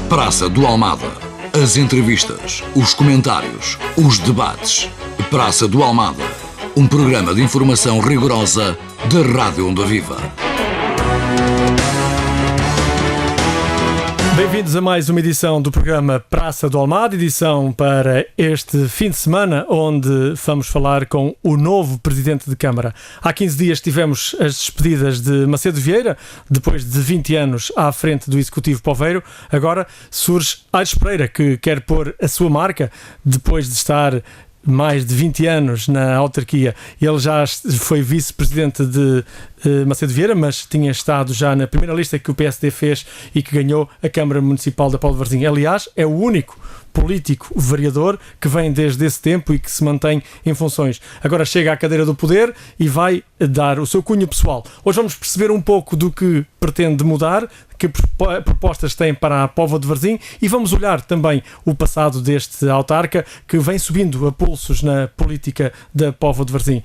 Praça do Almada. As entrevistas, os comentários, os debates. Praça do Almada. Um programa de informação rigorosa da Rádio Onda Viva. Bem-vindos a mais uma edição do programa Praça do Almada, edição para este fim de semana, onde vamos falar com o novo Presidente de Câmara. Há 15 dias tivemos as despedidas de Macedo Vieira, depois de 20 anos à frente do Executivo Poveiro. Agora surge Aires Pereira, que quer pôr a sua marca, depois de estar mais de 20 anos na autarquia. Ele já foi vice-presidente de Macedo Vieira, mas tinha estado já na primeira lista que o PSD fez e que ganhou a Câmara Municipal da Póvoa de Varzim. Aliás, é o único político vereador que vem desde esse tempo e que se mantém em funções. Agora chega à cadeira do poder e vai dar o seu cunho pessoal. Hoje vamos perceber um pouco do que pretende mudar, que propostas tem para a Póvoa de Varzim, e vamos olhar também o passado deste autarca que vem subindo a pulsos na política da Póvoa de Varzim.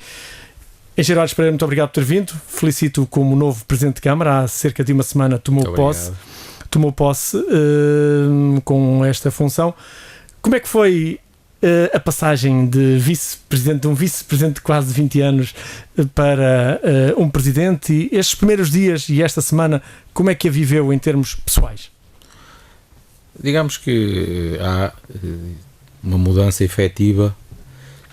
Engenheiro Aires Pereira, muito obrigado por ter vindo. Felicito-o como novo Presidente de Câmara. Há cerca de uma semana tomou posse com esta função. Como é que foi a passagem de um vice-presidente de quase 20 anos para um presidente, e estes primeiros dias e esta semana, como é que a viveu em termos pessoais? Digamos que há uma mudança efetiva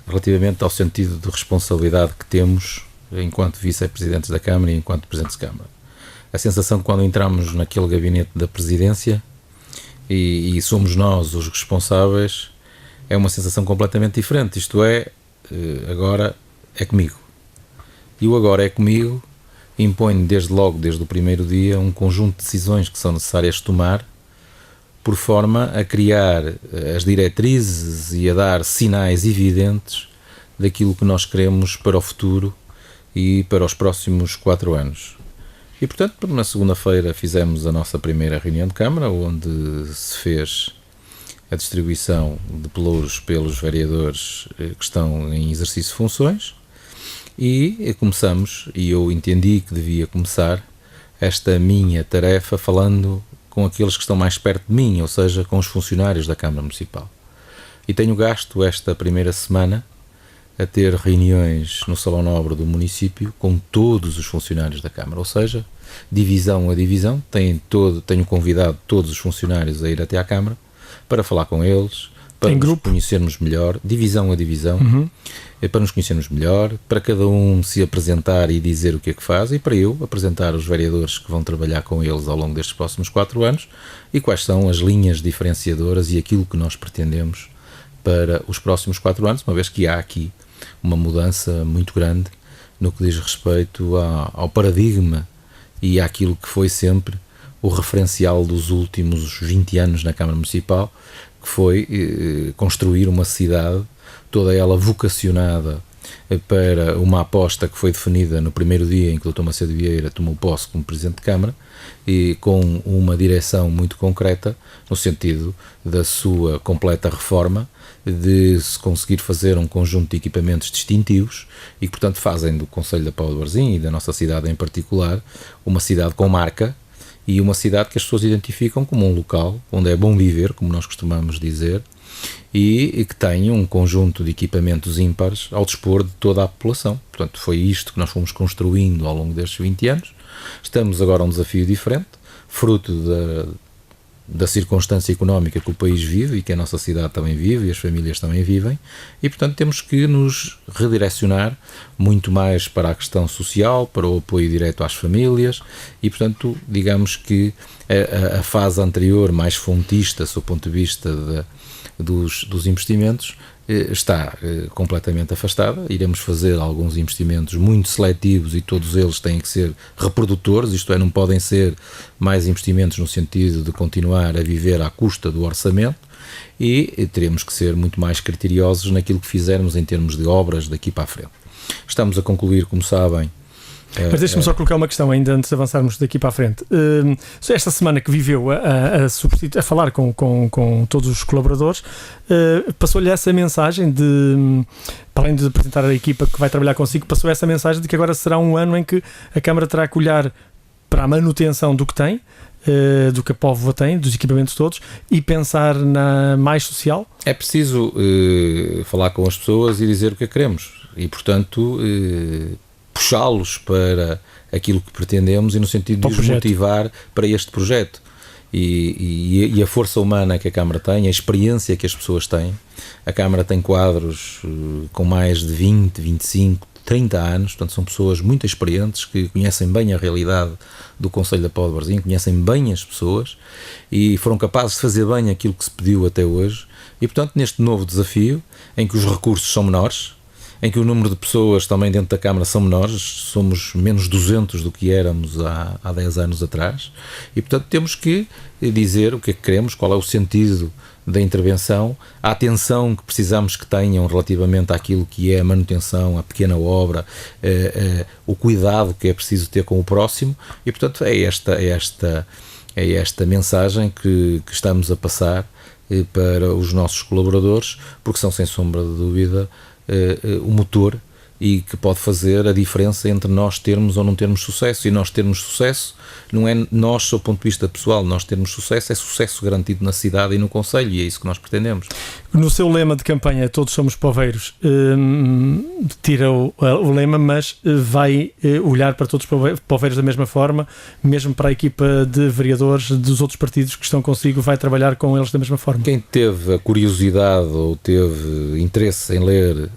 relativamente ao sentido de responsabilidade que temos enquanto vice-presidentes da Câmara e enquanto presidentes de Câmara. A sensação que quando entramos naquele gabinete da presidência e somos nós os responsáveis é uma sensação completamente diferente. Isto é, agora é comigo. E o agora é comigo impõe desde o primeiro dia, um conjunto de decisões que são necessárias tomar por forma a criar as diretrizes e a dar sinais evidentes daquilo que nós queremos para o futuro e para os próximos 4 anos. E, portanto, na segunda-feira fizemos a nossa primeira reunião de Câmara, onde se fez a distribuição de pelouros pelos vereadores que estão em exercício de funções, e começamos, e eu entendi que devia começar esta minha tarefa falando com aqueles que estão mais perto de mim, ou seja, com os funcionários da Câmara Municipal. E tenho gasto esta primeira semana a ter reuniões no Salão Nobre do município com todos os funcionários da Câmara, ou seja, divisão a divisão. Tenho convidado todos os funcionários a ir até à Câmara para falar com eles, para nos conhecermos melhor, divisão a divisão, para nos conhecermos melhor, para cada um se apresentar e dizer o que é que faz, e para eu apresentar os vereadores que vão trabalhar com eles ao longo destes próximos 4 anos e quais são as linhas diferenciadoras e aquilo que nós pretendemos para os próximos 4 anos, uma vez que há aqui uma mudança muito grande no que diz respeito ao paradigma e àquilo que foi sempre o referencial dos últimos 20 anos na Câmara Municipal, que foi construir uma cidade, toda ela vocacionada para uma aposta que foi definida no primeiro dia em que o Dr. Macedo Vieira tomou posse como Presidente de Câmara, e com uma direção muito concreta no sentido da sua completa reforma, de se conseguir fazer um conjunto de equipamentos distintivos e que, portanto, fazem do Concelho da Póvoa de Varzim e da nossa cidade em particular uma cidade com marca e uma cidade que as pessoas identificam como um local onde é bom viver, como nós costumamos dizer, e que tem um conjunto de equipamentos ímpares ao dispor de toda a população. Portanto, foi isto que nós fomos construindo ao longo destes 20 anos. Estamos agora a um desafio diferente, fruto da circunstância económica que o país vive e que a nossa cidade também vive e as famílias também vivem, e, portanto, temos que nos redirecionar muito mais para a questão social, para o apoio direto às famílias, e, portanto, digamos que a fase anterior, mais fontista, sob o ponto de vista dos investimentos, está completamente afastada. Iremos fazer alguns investimentos muito seletivos e todos eles têm que ser reprodutores, isto é, não podem ser mais investimentos no sentido de continuar a viver à custa do orçamento, e teremos que ser muito mais criteriosos naquilo que fizermos em termos de obras daqui para a frente. Estamos a concluir, como sabem. Mas deixa-me só colocar uma questão ainda antes de avançarmos daqui para a frente. Esta semana que viveu a falar com todos os colaboradores, passou-lhe essa mensagem de, para além de apresentar a equipa que vai trabalhar consigo, passou essa mensagem de que agora será um ano em que a Câmara terá que olhar para a manutenção do que tem, do que a Póvoa tem, dos equipamentos todos, e pensar na mais social? É preciso falar com as pessoas e dizer o que é que queremos e, portanto, puxá-los para aquilo que pretendemos e no sentido de os motivar para este projeto. E a força humana que a Câmara tem, a experiência que as pessoas têm. A Câmara tem quadros com mais de 20, 25, 30 anos, portanto são pessoas muito experientes que conhecem bem a realidade do Concelho da Póvoa de Varzim, conhecem bem as pessoas e foram capazes de fazer bem aquilo que se pediu até hoje. E portanto neste novo desafio, em que os recursos são menores, em que o número de pessoas também dentro da Câmara são menores, somos menos 200 do que éramos há 10 anos atrás, e portanto temos que dizer o que é que queremos, qual é o sentido da intervenção, a atenção que precisamos que tenham relativamente àquilo que é a manutenção, a pequena obra, o cuidado que é preciso ter com o próximo, e portanto é esta mensagem que estamos a passar para os nossos colaboradores, porque são sem sombra de dúvida o motor e que pode fazer a diferença entre nós termos ou não termos sucesso. E nós termos sucesso não é nós, sob o ponto de vista pessoal, nós termos sucesso é sucesso garantido na cidade e no concelho, e é isso que nós pretendemos. No seu lema de campanha, todos somos poveiros, tira o lema, mas vai olhar para todos os poveiros da mesma forma, mesmo para a equipa de vereadores dos outros partidos que estão consigo, vai trabalhar com eles da mesma forma. Quem teve a curiosidade ou teve interesse em ler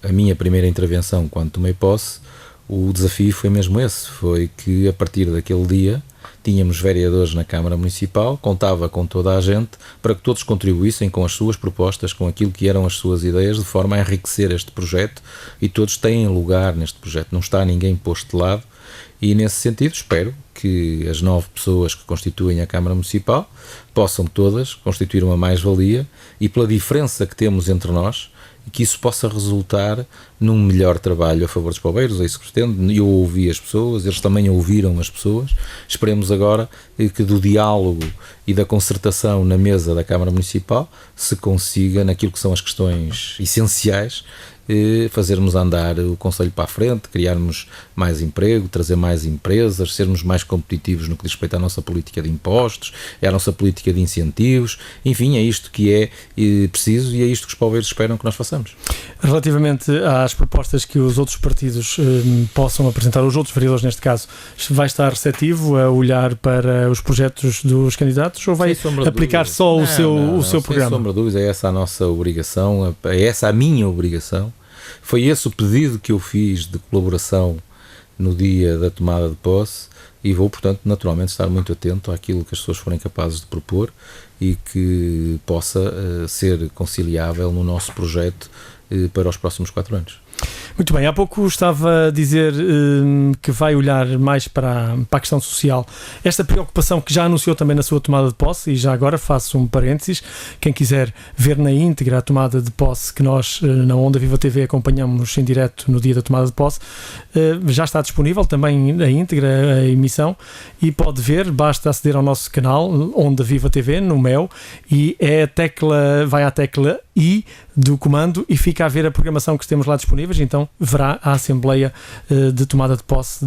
a minha primeira intervenção quando tomei posse, o desafio foi mesmo esse, foi que a partir daquele dia tínhamos vereadores na Câmara Municipal, contava com toda a gente para que todos contribuíssem com as suas propostas, com aquilo que eram as suas ideias, de forma a enriquecer este projeto, e todos têm lugar neste projeto, não está ninguém posto de lado, e nesse sentido espero que as 9 pessoas que constituem a Câmara Municipal possam todas constituir uma mais-valia, e pela diferença que temos entre nós, que isso possa resultar num melhor trabalho a favor dos poveiros. É isso que pretendo. Eu ouvi as pessoas, eles também ouviram as pessoas. Esperemos agora que do diálogo e da concertação na mesa da Câmara Municipal se consiga, naquilo que são as questões essenciais, fazermos andar o Concelho para a frente, criarmos mais emprego, trazer mais empresas, sermos mais competitivos no que diz respeito à nossa política de impostos, à nossa política de incentivos, enfim, é isto que é preciso e é isto que os poveiros esperam que nós façamos. Relativamente às propostas que os outros partidos possam apresentar, os outros vereadores neste caso, vai estar receptivo a olhar para os projetos dos candidatos ou vai aplicar só o seu programa? Sem sombra de dúvida, é essa a nossa obrigação, é essa a minha obrigação. Foi esse o pedido que eu fiz de colaboração no dia da tomada de posse e vou, portanto, naturalmente estar muito atento àquilo que as pessoas forem capazes de propor e que possa ser conciliável no nosso projeto para os próximos 4 anos. Muito bem, há pouco estava a dizer que vai olhar mais para a questão social. Esta preocupação que já anunciou também na sua tomada de posse, e já agora faço um parênteses, quem quiser ver na íntegra a tomada de posse que nós na Onda Viva TV acompanhamos em direto no dia da tomada de posse, já está disponível também na íntegra a emissão e pode ver, basta aceder ao nosso canal Onda Viva TV no MEL e vai à tecla I do comando e fica a ver a programação que temos lá disponíveis, então verá a Assembleia de tomada de posse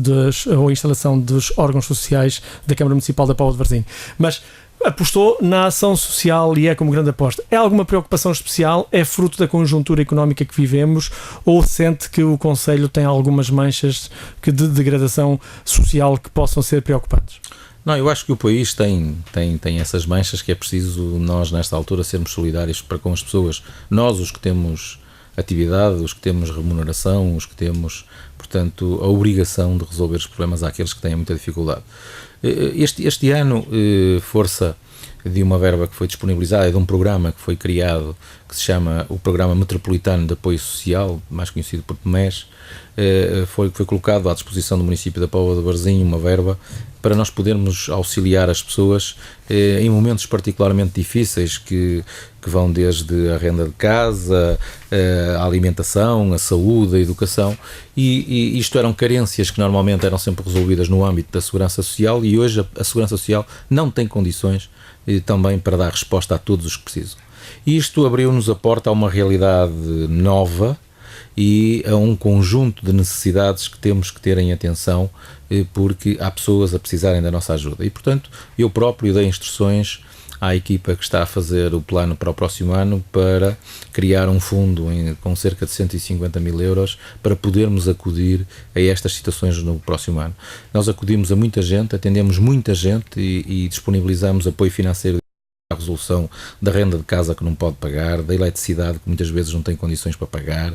ou instalação dos órgãos sociais da Câmara Municipal da Póvoa de Varzim. Mas apostou na ação social e é como grande aposta. É alguma preocupação especial? É fruto da conjuntura económica que vivemos ou sente que o Concelho tem algumas manchas de degradação social que possam ser preocupantes? Não, eu acho que o país tem essas manchas que é preciso nós, nesta altura, sermos solidários para com as pessoas. Nós, os que temos atividade, os que temos remuneração, os que temos, portanto, a obrigação de resolver os problemas àqueles que têm muita dificuldade. Este ano, força de uma verba que foi disponibilizada, de um programa que foi criado, que se chama o Programa Metropolitano de Apoio Social, mais conhecido por PMES, foi colocado à disposição do município da Póvoa de Varzim uma verba para nós podermos auxiliar as pessoas em momentos particularmente difíceis que vão desde a renda de casa, a alimentação, a saúde, a educação, e isto eram carências que normalmente eram sempre resolvidas no âmbito da Segurança Social e hoje a Segurança Social não tem condições também para dar resposta a todos os que precisam. E isto abriu-nos a porta a uma realidade nova e a um conjunto de necessidades que temos que ter em atenção, porque há pessoas a precisarem da nossa ajuda. E, portanto, eu próprio dei instruções à equipa que está a fazer o plano para o próximo ano para criar um fundo com cerca de 150 mil euros para podermos acudir a estas situações no próximo ano. Nós acudimos a muita gente, atendemos muita gente e disponibilizamos apoio financeiro à resolução da renda de casa que não pode pagar, da eletricidade que muitas vezes não tem condições para pagar,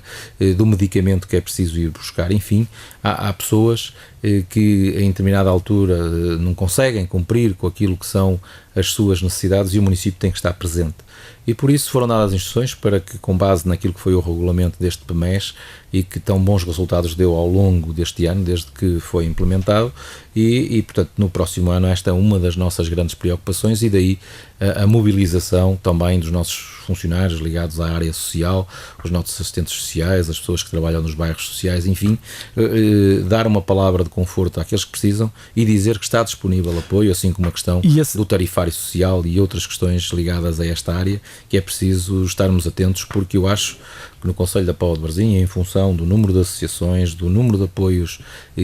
do medicamento que é preciso ir buscar. Enfim, há pessoas que em determinada altura não conseguem cumprir com aquilo que são as suas necessidades e o município tem que estar presente. E por isso foram dadas instruções para que, com base naquilo que foi o regulamento deste PMES e que tão bons resultados deu ao longo deste ano, desde que foi implementado, e portanto, no próximo ano esta é uma das nossas grandes preocupações, e daí a mobilização também dos nossos funcionários ligados à área social, os nossos assistentes sociais, as pessoas que trabalham nos bairros sociais, enfim, dar uma palavra de conforto àqueles que precisam e dizer que está disponível apoio, assim como a questão do tarifário social e outras questões ligadas a esta área, que é preciso estarmos atentos, porque eu acho que no Concelho da Póvoa de Varzim, em função do número de associações, do número de apoios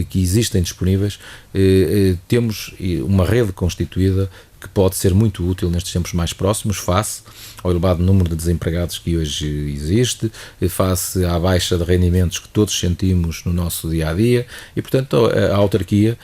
que existem disponíveis, temos uma rede constituída que pode ser muito útil nestes tempos mais próximos, face ao elevado número de desempregados que hoje existe, face à baixa de rendimentos que todos sentimos no nosso dia-a-dia, e portanto a autarquia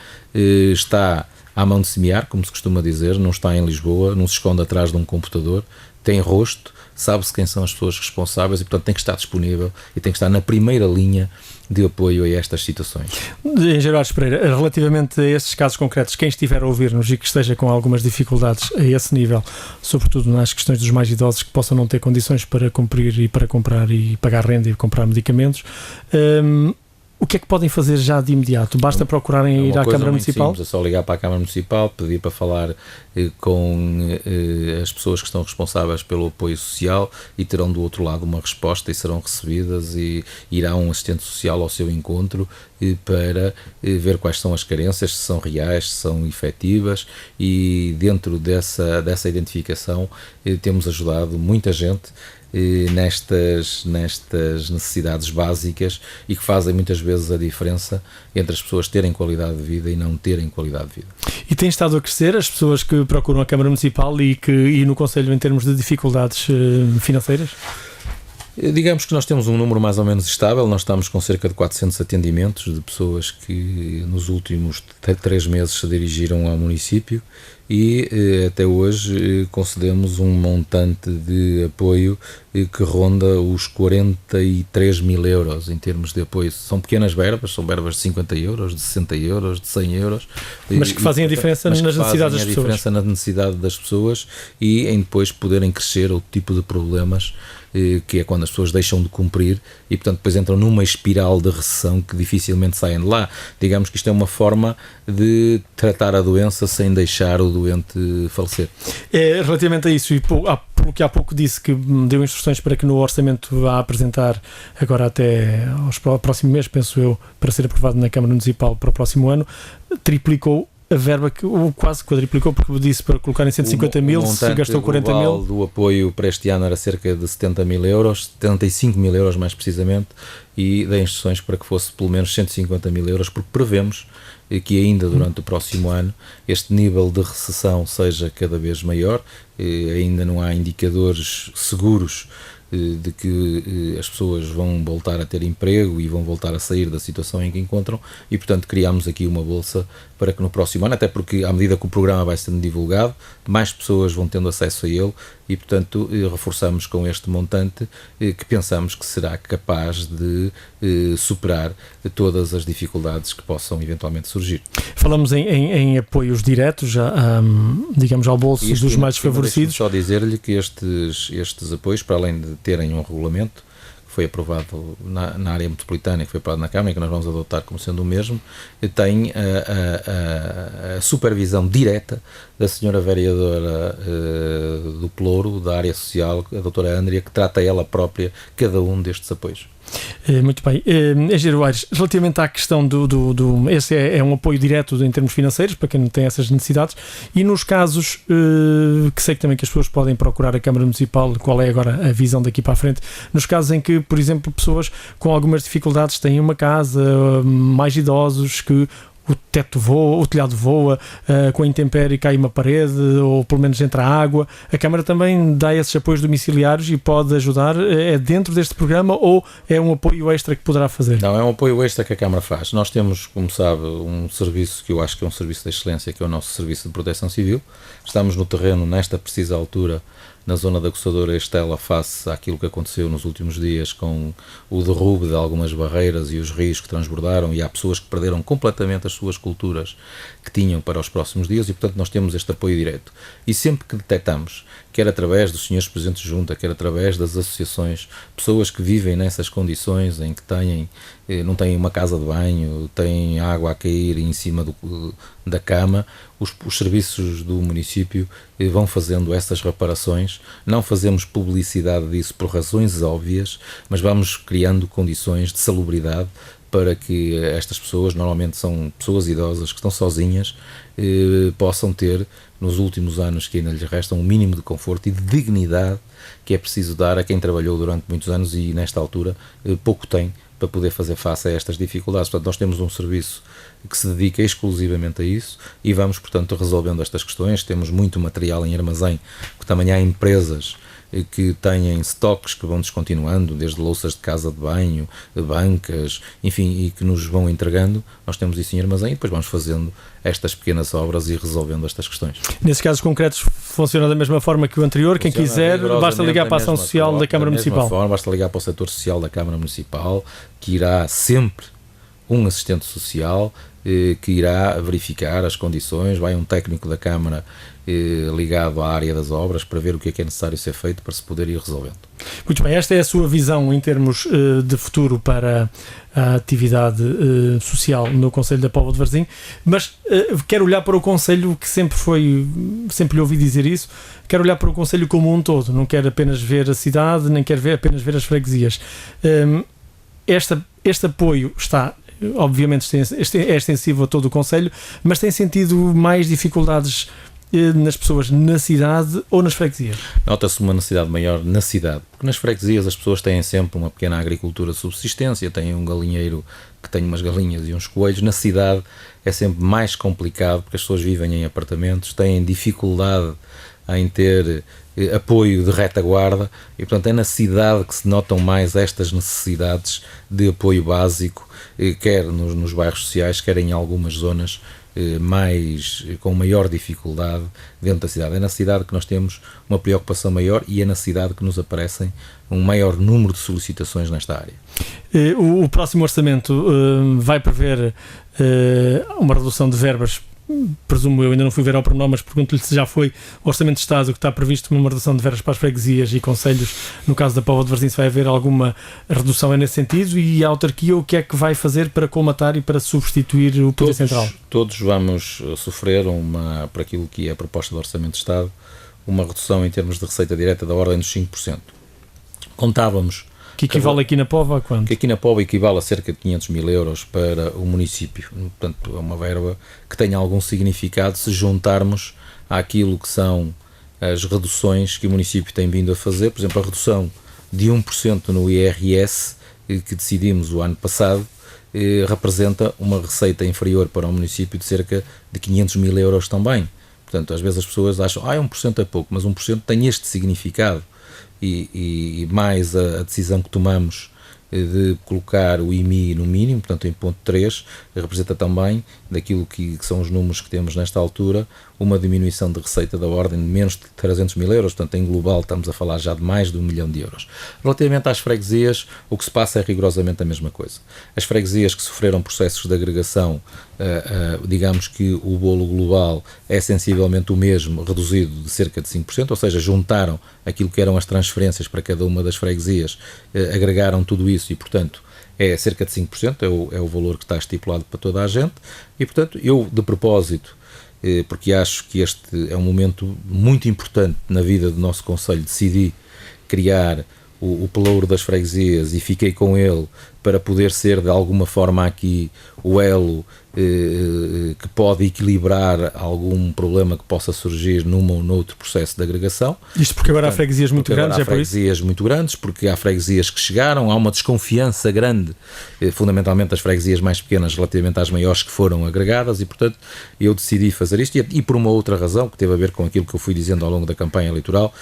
está à mão de semear, como se costuma dizer, não está em Lisboa, não se esconde atrás de um computador, tem rosto, sabe-se quem são as pessoas responsáveis e, portanto, tem que estar disponível e tem que estar na primeira linha de apoio a estas situações. Engenheiro Pereira, relativamente a esses casos concretos, quem estiver a ouvir-nos e que esteja com algumas dificuldades a esse nível, sobretudo nas questões dos mais idosos que possam não ter condições para cumprir e para comprar e pagar renda e comprar medicamentos, o que é que podem fazer já de imediato? Basta procurarem ir à Câmara Municipal? Simples, é só ligar para a Câmara Municipal, pedir para falar com as pessoas que estão responsáveis pelo apoio social e terão do outro lado uma resposta e serão recebidas e irá um assistente social ao seu encontro para ver quais são as carências, se são reais, se são efetivas, e dentro dessa identificação temos ajudado muita gente nestas necessidades básicas e que fazem muitas vezes a diferença entre as pessoas terem qualidade de vida e não terem qualidade de vida. E tem estado a crescer as pessoas que procuram a Câmara Municipal e no Conselho em termos de dificuldades financeiras? Digamos que nós temos um número mais ou menos estável, nós estamos com cerca de 400 atendimentos de pessoas que nos últimos 3 meses se dirigiram ao município e até hoje concedemos um montante de apoio que ronda os 43 mil euros em termos de apoio. São pequenas verbas, são verbas de 50 euros, de 60 euros, de 100 euros. Mas que fazem a diferença nas necessidades das pessoas. Fazem a diferença na necessidade das pessoas e em depois poderem crescer outro tipo de problemas, que é quando as pessoas deixam de cumprir e, portanto, depois entram numa espiral de recessão que dificilmente saem de lá. Digamos que isto é uma forma de tratar a doença sem deixar o doente falecer. Relativamente a isso, e pelo que há pouco disse que me deu instruções para que no orçamento a apresentar agora até ao próximo mês, penso eu, para ser aprovado na Câmara Municipal para o próximo ano, triplicou a verba, que quase quadriplicou, porque disse para colocar em 150 mil, se gastou 40 mil. O do apoio para este ano era cerca de 70 mil euros, 75 mil euros mais precisamente, e dei instruções para que fosse pelo menos 150 mil euros, porque prevemos que ainda durante o próximo ano este nível de recessão seja cada vez maior. Ainda não há indicadores seguros de que as pessoas vão voltar a ter emprego e vão voltar a sair da situação em que encontram e, portanto, criámos aqui uma bolsa para que no próximo ano, até porque à medida que o programa vai sendo divulgado, mais pessoas vão tendo acesso a ele e, portanto, reforçamos com este montante que pensamos que será capaz de superar todas as dificuldades que possam eventualmente surgir. Falamos em apoios diretos, digamos, ao bolso dos mais desfavorecidos. Só dizer-lhe que estes apoios, para além de terem um regulamento que foi aprovado na área metropolitana, que foi aprovado na Câmara e que nós vamos adotar como sendo o mesmo, tem a supervisão direta da senhora vereadora do Pelouro, da área social, a doutora Andrea, que trata ela própria cada um destes apoios. Muito bem. Engenheiro Aires, relativamente à questão esse é um apoio direto em termos financeiros, para quem não tem essas necessidades, e nos casos que sei que também que as pessoas podem procurar a Câmara Municipal, qual é agora a visão daqui para a frente, nos casos em que, por exemplo, pessoas com algumas dificuldades têm uma casa, mais idosos, que o teto voa, o telhado voa, com a intempérie cai uma parede ou pelo menos entra água. A Câmara também dá esses apoios domiciliários e pode ajudar. É dentro deste programa ou é um apoio extra que poderá fazer? Não, é um apoio extra que a Câmara faz. Nós temos, como sabe, um serviço que eu acho que é um serviço de excelência, que é o nosso Serviço de Proteção Civil. Estamos no terreno, nesta precisa altura, na zona da Coçadora Estela, face àquilo que aconteceu nos últimos dias com o derrube de algumas barreiras e os rios que transbordaram, e há pessoas que perderam completamente as suas culturas que tinham para os próximos dias, e portanto nós temos este apoio direto. E sempre que detectamos, quer através dos senhores presidentes de junta, quer através das associações, pessoas que vivem nessas condições em que não têm uma casa de banho, têm água a cair em cima da cama, os serviços do município vão fazendo essas reparações. Não fazemos publicidade disso por razões óbvias, mas vamos criando condições de salubridade para que estas pessoas, normalmente são pessoas idosas que estão sozinhas, possam ter, nos últimos anos que ainda lhes restam, um mínimo de conforto e de dignidade que é preciso dar a quem trabalhou durante muitos anos e nesta altura pouco tem para poder fazer face a estas dificuldades. Portanto, nós temos um serviço que se dedica exclusivamente a isso e vamos, portanto, resolvendo estas questões. Temos muito material em armazém, porque também há empresas que têm estoques que vão descontinuando, desde louças de casa de banho, bancas, enfim, e que nos vão entregando. Nós temos isso em armazém e depois vamos fazendo estas pequenas obras e resolvendo estas questões. Nesses casos concretos funciona da mesma forma que o anterior. Quem quiser, basta ligar para a Ação Social da Câmara Municipal. Basta ligar para o setor social da Câmara Municipal, que irá sempre um assistente social que irá verificar as condições, vai um técnico da Câmara ligado à área das obras para ver o que é necessário ser feito para se poder ir resolvendo. Muito bem, esta é a sua visão em termos de futuro para a atividade social no Concelho da Póvoa de Varzim, mas quero olhar para o Concelho, que sempre lhe ouvi dizer isso, quero olhar para o Concelho como um todo, não quero apenas ver a cidade, nem quero apenas ver as freguesias. Este apoio está, obviamente, é extensivo a todo o Concelho, mas tem sentido mais dificuldades nas pessoas na cidade ou nas freguesias? Nota-se uma necessidade maior na cidade, porque nas freguesias as pessoas têm sempre uma pequena agricultura de subsistência, têm um galinheiro que tem umas galinhas e uns coelhos. Na cidade é sempre mais complicado, porque as pessoas vivem em apartamentos, têm dificuldade em ter apoio de retaguarda e, portanto, é na cidade que se notam mais estas necessidades de apoio básico, quer nos bairros sociais, quer em algumas zonas com maior dificuldade dentro da cidade. É na cidade que nós temos uma preocupação maior e é na cidade que nos aparecem um maior número de solicitações nesta área. O próximo orçamento vai prever uma redução de verbas, presumo eu, ainda não fui ver ao pormenor, mas pergunto-lhe se já foi o Orçamento de Estado que está previsto uma redução de verbas para as freguesias e concelhos. No caso da Póvoa de Varzim, se vai haver alguma redução nesse sentido, e a autarquia o que é que vai fazer para colmatar e para substituir o Poder Central? Todos vamos sofrer por aquilo que é a proposta do Orçamento de Estado, uma redução em termos de receita direta da ordem dos 5%. Contávamos que equivale aqui na Póvoa a quanto? Que aqui na Póvoa equivale a cerca de 500 mil euros para o município. Portanto, é uma verba que tem algum significado se juntarmos àquilo que são as reduções que o município tem vindo a fazer. Por exemplo, a redução de 1% no IRS que decidimos o ano passado representa uma receita inferior para o município de cerca de 500 mil euros também. Portanto, às vezes as pessoas acham 1% é pouco, mas 1% tem este significado. E mais a decisão que tomamos de colocar o IMI no mínimo, portanto em ponto 3, representa também, daquilo que são os números que temos nesta altura, uma diminuição de receita da ordem de menos de 300 mil euros, portanto em global estamos a falar já de mais de 1 milhão de euros. Relativamente às freguesias, o que se passa é rigorosamente a mesma coisa. As freguesias que sofreram processos de agregação, digamos que o bolo global é sensivelmente o mesmo, reduzido de cerca de 5%, ou seja, juntaram aquilo que eram as transferências para cada uma das freguesias, agregaram tudo isso e, portanto, é cerca de 5%, é o valor que está estipulado para toda a gente. E, portanto, eu, de propósito, porque acho que este é um momento muito importante na vida do nosso Concelho, decidi criar o pelouro das freguesias e fiquei com ele para poder ser de alguma forma aqui o elo que pode equilibrar algum problema que possa surgir num ou noutro processo de agregação. Isto porque agora há freguesias muito grandes, há freguesias muito grandes, porque há freguesias que chegaram, há uma desconfiança grande, fundamentalmente das freguesias mais pequenas relativamente às maiores que foram agregadas, e portanto eu decidi fazer isto, e por uma outra razão que teve a ver com aquilo que eu fui dizendo ao longo da campanha eleitoral,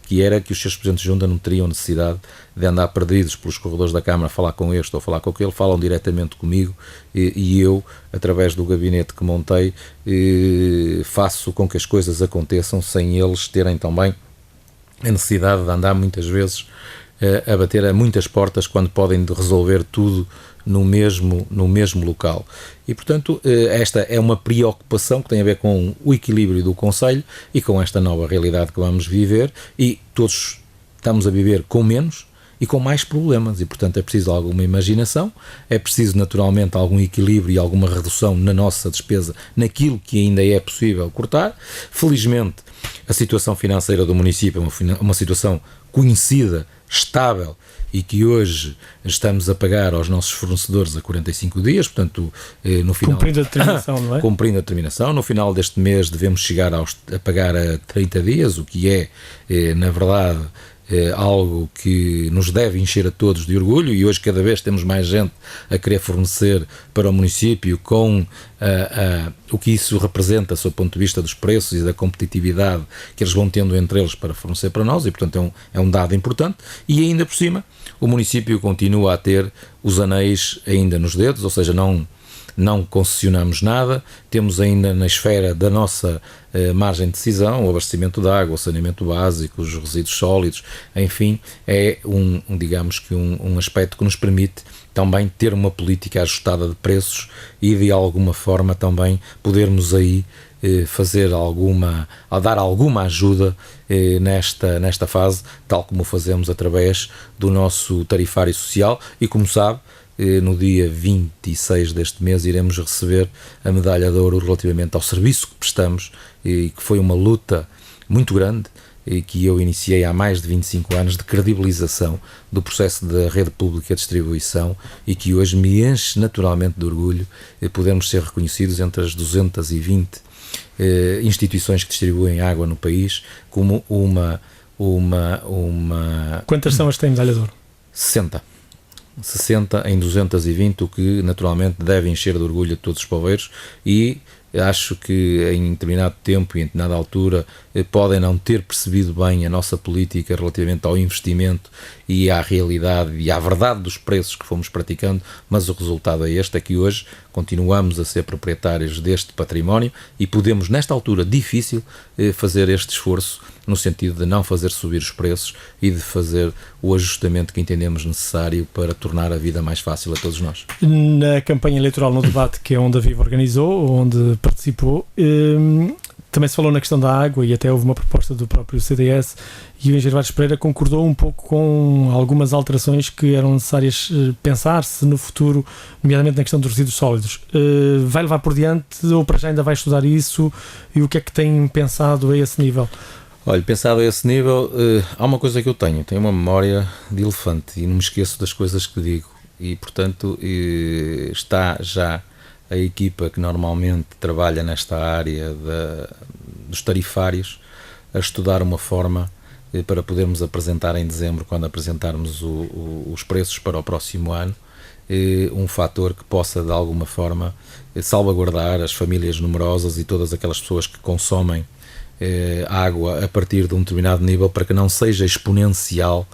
que era que os seus presidentes de junta não teriam necessidade de andar perdidos pelos corredores da Câmara, falar com este ou falar com aquele, falam diretamente comigo, e eu, através do gabinete que montei, faço com que as coisas aconteçam sem eles terem também a necessidade de andar muitas vezes a bater a muitas portas quando podem resolver tudo no mesmo local. E, portanto, esta é uma preocupação que tem a ver com o equilíbrio do Conselho e com esta nova realidade que vamos viver, e todos estamos a viver com menos e com mais problemas, e portanto é preciso alguma imaginação, é preciso naturalmente algum equilíbrio e alguma redução na nossa despesa, naquilo que ainda é possível cortar. Felizmente a situação financeira do município é uma situação conhecida, estável, e que hoje estamos a pagar aos nossos fornecedores a 45 dias, portanto, no final... Cumprindo a determinação, não é? Cumprindo a determinação. No final deste mês devemos chegar a pagar a 30 dias, o que é, na verdade, algo que nos deve encher a todos de orgulho, e hoje cada vez temos mais gente a querer fornecer para o município com o que isso representa, sob o ponto de vista dos preços e da competitividade que eles vão tendo entre eles para fornecer para nós, e portanto é um dado importante. E ainda por cima o município continua a ter os anéis ainda nos dedos, ou seja, não concessionamos nada, temos ainda na esfera da nossa margem de decisão o abastecimento de água, o saneamento básico, os resíduos sólidos, enfim, é digamos que um aspecto que nos permite também ter uma política ajustada de preços e de alguma forma também podermos aí dar alguma ajuda nesta fase, tal como fazemos através do nosso tarifário social. E como sabe, no dia 26 deste mês iremos receber a medalha de ouro relativamente ao serviço que prestamos, e que foi uma luta muito grande e que eu iniciei há mais de 25 anos, de credibilização do processo da rede pública de distribuição, e que hoje me enche naturalmente de orgulho podermos ser reconhecidos entre as 220 instituições que distribuem água no país como uma... Quantas são as que têm medalha de ouro? 60 em 220, o que naturalmente deve encher de orgulho a todos os poveiros, e acho que em determinado tempo e em determinada altura podem não ter percebido bem a nossa política relativamente ao investimento e à realidade e à verdade dos preços que fomos praticando, mas o resultado é este, é que hoje continuamos a ser proprietários deste património e podemos, nesta altura difícil, fazer este esforço no sentido de não fazer subir os preços e de fazer o ajustamento que entendemos necessário para tornar a vida mais fácil a todos nós. Na campanha eleitoral, no debate que a Onda Viva organizou, onde participou, também se falou na questão da água, e até houve uma proposta do próprio CDS, e o engenheiro Vaz Pereira concordou um pouco com algumas alterações que eram necessárias pensar-se no futuro, nomeadamente na questão dos resíduos sólidos. Vai levar por diante, ou para já ainda vai estudar isso, e o que é que tem pensado a esse nível? Olha, pensado a esse nível, há uma coisa que eu tenho uma memória de elefante e não me esqueço das coisas que digo, e portanto está já a equipa que normalmente trabalha nesta área dos tarifários a estudar uma forma para podermos apresentar em dezembro, quando apresentarmos os preços para o próximo ano, um fator que possa de alguma forma salvaguardar as famílias numerosas e todas aquelas pessoas que consomem água a partir de um determinado nível, para que não seja exponencial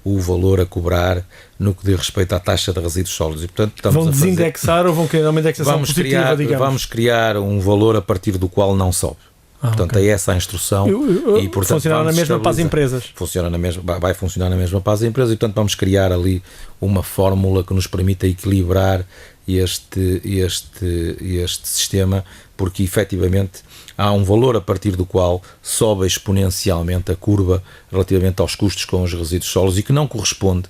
o valor a cobrar no que diz respeito à taxa de resíduos sólidos. E, portanto, vão desindexar ou vão criar uma indexação positiva, digamos? Vamos criar um valor a partir do qual não sobe. Portanto, okay. É essa a instrução. E, portanto, funciona na mesma para as empresas. Vai funcionar na mesma para as empresas, e portanto vamos criar ali uma fórmula que nos permita equilibrar este sistema, porque efetivamente há um valor a partir do qual sobe exponencialmente a curva relativamente aos custos com os resíduos sólidos, e que não corresponde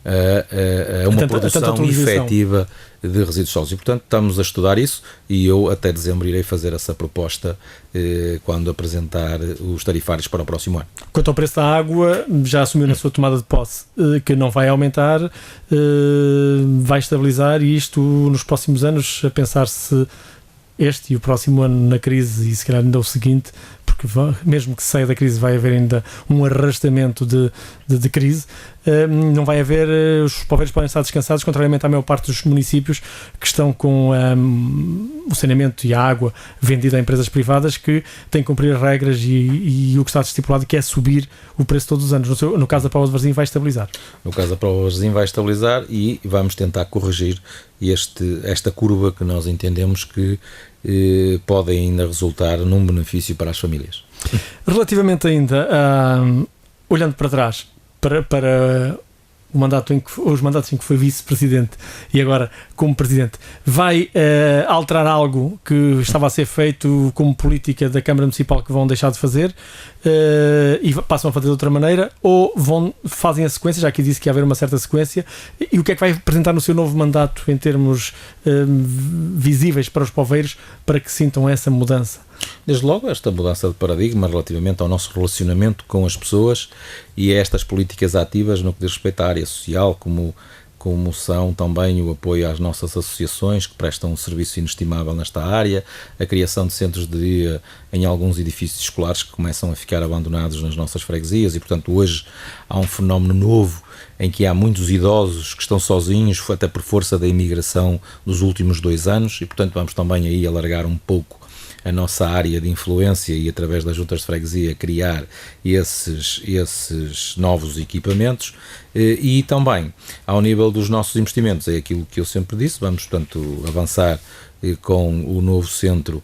a uma produção efetiva de resíduos sólidos. E, portanto, estamos a estudar isso e eu até dezembro irei fazer essa proposta quando apresentar os tarifários para o próximo ano. Quanto ao preço da água, já assumiu na sua tomada de posse que não vai aumentar, vai estabilizar, e isto nos próximos anos, a pensar se este e o próximo ano na crise, e se calhar ainda o seguinte, porque mesmo que saia da crise vai haver ainda um arrastamento de crise, não vai haver, os poveiros podem estar descansados, contrariamente à maior parte dos municípios que estão com o saneamento e a água vendida a empresas privadas que têm que cumprir as regras e o que está estipulado, que é subir o preço todos os anos. No caso da Póvoa de Varzim vai estabilizar. No caso da Póvoa de Varzim vai estabilizar e vamos tentar corrigir esta curva que nós entendemos que pode ainda resultar num benefício para as famílias. Relativamente ainda, olhando para trás, para os mandatos em que foi vice-presidente e agora como presidente, vai alterar algo que estava a ser feito como política da Câmara Municipal que vão deixar de fazer e passam a fazer de outra maneira, ou fazem a sequência, já que disse que ia haver uma certa sequência, e o que é que vai apresentar no seu novo mandato em termos visíveis para os poveiros para que sintam essa mudança? Desde logo, esta mudança de paradigma relativamente ao nosso relacionamento com as pessoas e a estas políticas ativas no que diz respeito à área social, como são também o apoio às nossas associações que prestam um serviço inestimável nesta área, a criação de centros de dia em alguns edifícios escolares que começam a ficar abandonados nas nossas freguesias e, portanto, hoje há um fenómeno novo em que há muitos idosos que estão sozinhos, até por força da imigração dos últimos 2 anos, e, portanto, vamos também aí alargar um pouco a nossa área de influência e, através das juntas de freguesia, criar esses novos equipamentos. E também, ao nível dos nossos investimentos, é aquilo que eu sempre disse, vamos, portanto, avançar com o novo centro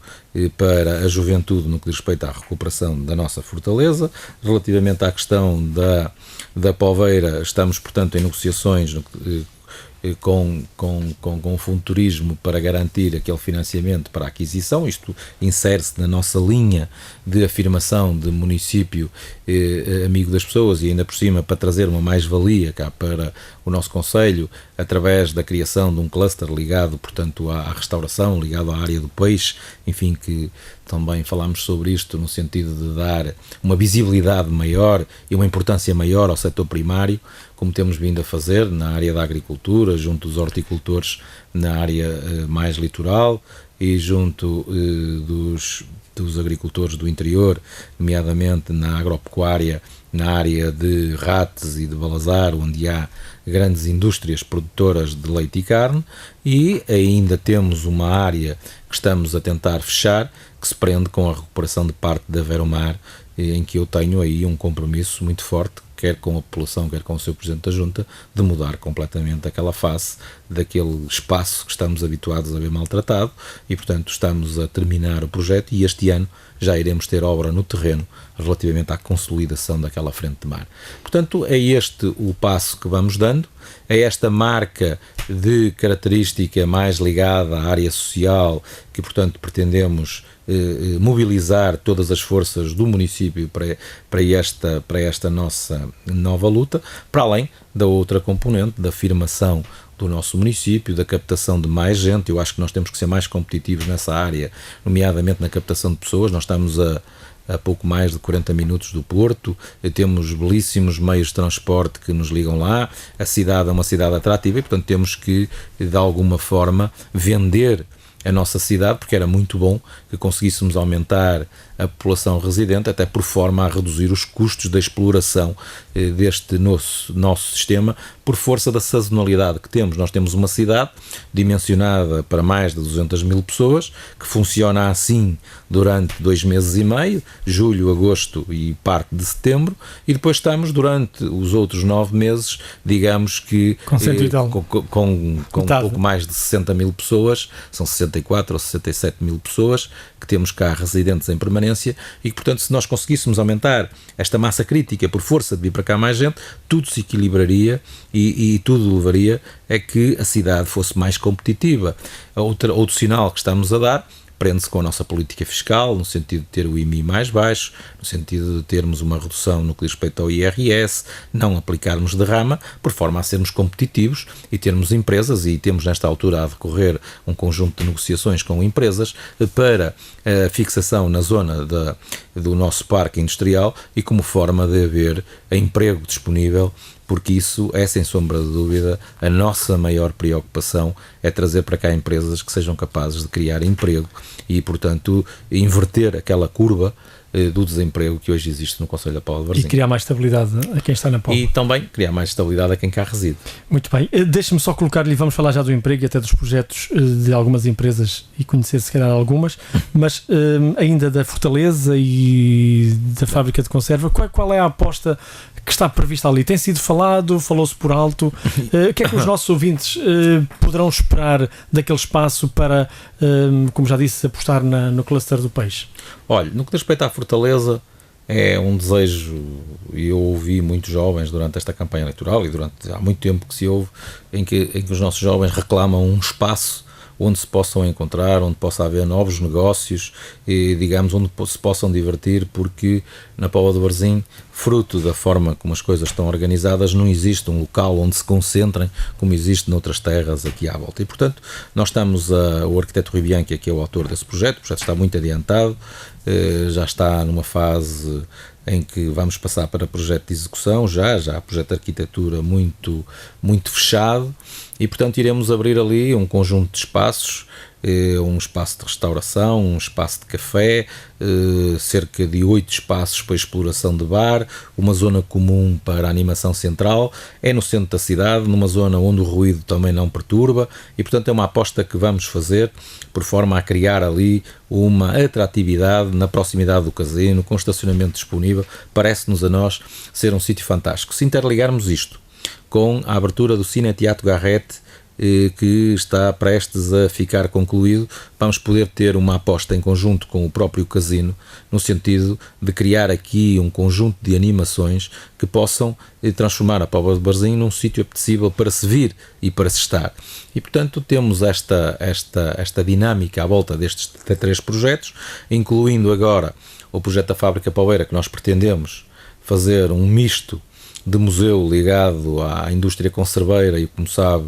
para a juventude no que diz respeito à recuperação da nossa fortaleza. Relativamente à questão da Poveira, estamos, portanto, em negociações com o Fundo de Turismo para garantir aquele financiamento para a aquisição. Isto insere-se na nossa linha de afirmação de município amigo das pessoas e ainda por cima para trazer uma mais-valia cá para o nosso concelho através da criação de um cluster ligado, portanto, à restauração, ligado à área do peixe, enfim, que também falámos sobre isto no sentido de dar uma visibilidade maior e uma importância maior ao setor primário, como temos vindo a fazer na área da agricultura, junto dos horticultores na área mais litoral e junto dos agricultores do interior, nomeadamente na agropecuária, na área de Rates e de Balazar, onde há grandes indústrias produtoras de leite e carne, e ainda temos uma área que estamos a tentar fechar, que se prende com a recuperação de parte da Veromar, em que eu tenho aí um compromisso muito forte, quer com a população, quer com o seu Presidente da Junta, de mudar completamente aquela face daquele espaço que estamos habituados a ver maltratado e, portanto, estamos a terminar o projeto e este ano já iremos ter obra no terreno relativamente à consolidação daquela frente de mar. Portanto, é este o passo que vamos dando, é esta marca de característica mais ligada à área social que, portanto, pretendemos mobilizar todas as forças do município para esta nossa nova luta, para além da outra componente, da afirmação do nosso município, da captação de mais gente. Eu acho que nós temos que ser mais competitivos nessa área, nomeadamente na captação de pessoas. Nós estamos a pouco mais de 40 minutos do Porto, temos belíssimos meios de transporte que nos ligam lá, a cidade é uma cidade atrativa e, portanto, temos que, de alguma forma, vender a nossa cidade, porque era muito bom que conseguíssemos aumentar a população residente, até por forma a reduzir os custos da exploração deste nosso sistema, por força da sazonalidade que temos. Nós temos uma cidade dimensionada para mais de 200 mil pessoas, que funciona assim durante 2 meses e meio, julho, agosto e parte de setembro, e depois estamos durante os outros 9 meses, digamos que com um pouco mais de 60 mil pessoas, são 64 ou 67 mil pessoas que temos cá residentes em permanência, e que, portanto, se nós conseguíssemos aumentar esta massa crítica por força de vir para cá mais gente, tudo se equilibraria e tudo levaria a que a cidade fosse mais competitiva. Outro sinal que estamos a dar, prende-se com a nossa política fiscal, no sentido de ter o IMI mais baixo, no sentido de termos uma redução no que diz respeito ao IRS, não aplicarmos derrama, por forma a sermos competitivos e termos empresas, e temos nesta altura a decorrer um conjunto de negociações com empresas para a fixação na zona do nosso parque industrial e como forma de haver emprego disponível, porque isso é, sem sombra de dúvida, a nossa maior preocupação, é trazer para cá empresas que sejam capazes de criar emprego e, portanto, inverter aquela curva do desemprego que hoje existe no Concelho da Póvoa de Varzim. E criar mais estabilidade a quem está na Póvoa. E também criar mais estabilidade a quem cá reside. Muito bem. Deixe-me só colocar-lhe, vamos falar já do emprego e até dos projetos de algumas empresas e conhecer se calhar algumas, mas ainda da Fortaleza e da fábrica de conserva, qual é a aposta que está prevista ali? Tem sido falou-se por alto. O que é que os nossos ouvintes poderão esperar daquele espaço para, como já disse, apostar no cluster do peixe? Olha, no que diz respeito à Fortaleza, é um desejo, e eu ouvi muitos jovens durante esta campanha eleitoral e há muito tempo que se ouve, em que os nossos jovens reclamam um espaço onde se possam encontrar, onde possa haver novos negócios e, digamos, onde se possam divertir, porque na Póvoa de Varzim, fruto da forma como as coisas estão organizadas, não existe um local onde se concentrem como existe noutras terras aqui à volta. E, portanto, nós estamos, o arquiteto Rui Bianchi, que é o autor desse projeto, o projeto está muito adiantado, já está numa fase em que vamos passar para projeto de execução, já projeto de arquitetura muito, muito fechado, e portanto iremos abrir ali um conjunto de espaços, um espaço de restauração, um espaço de café, cerca de 8 espaços para exploração de bar, uma zona comum para a animação central, é no centro da cidade, numa zona onde o ruído também não perturba, e portanto é uma aposta que vamos fazer por forma a criar ali uma atratividade na proximidade do casino, com estacionamento disponível. Parece-nos a nós ser um sítio fantástico. Se interligarmos isto com a abertura do Cine Teatro Garrett, que está prestes a ficar concluído, vamos poder ter uma aposta em conjunto com o próprio casino, no sentido de criar aqui um conjunto de animações que possam transformar a Póvoa de Varzim num sítio apetecível para se vir e para se estar. E portanto temos esta dinâmica à volta destes 3 projetos, incluindo agora o projeto da Fábrica Pauleira, que nós pretendemos fazer um misto de museu ligado à indústria conserveira e, como sabe,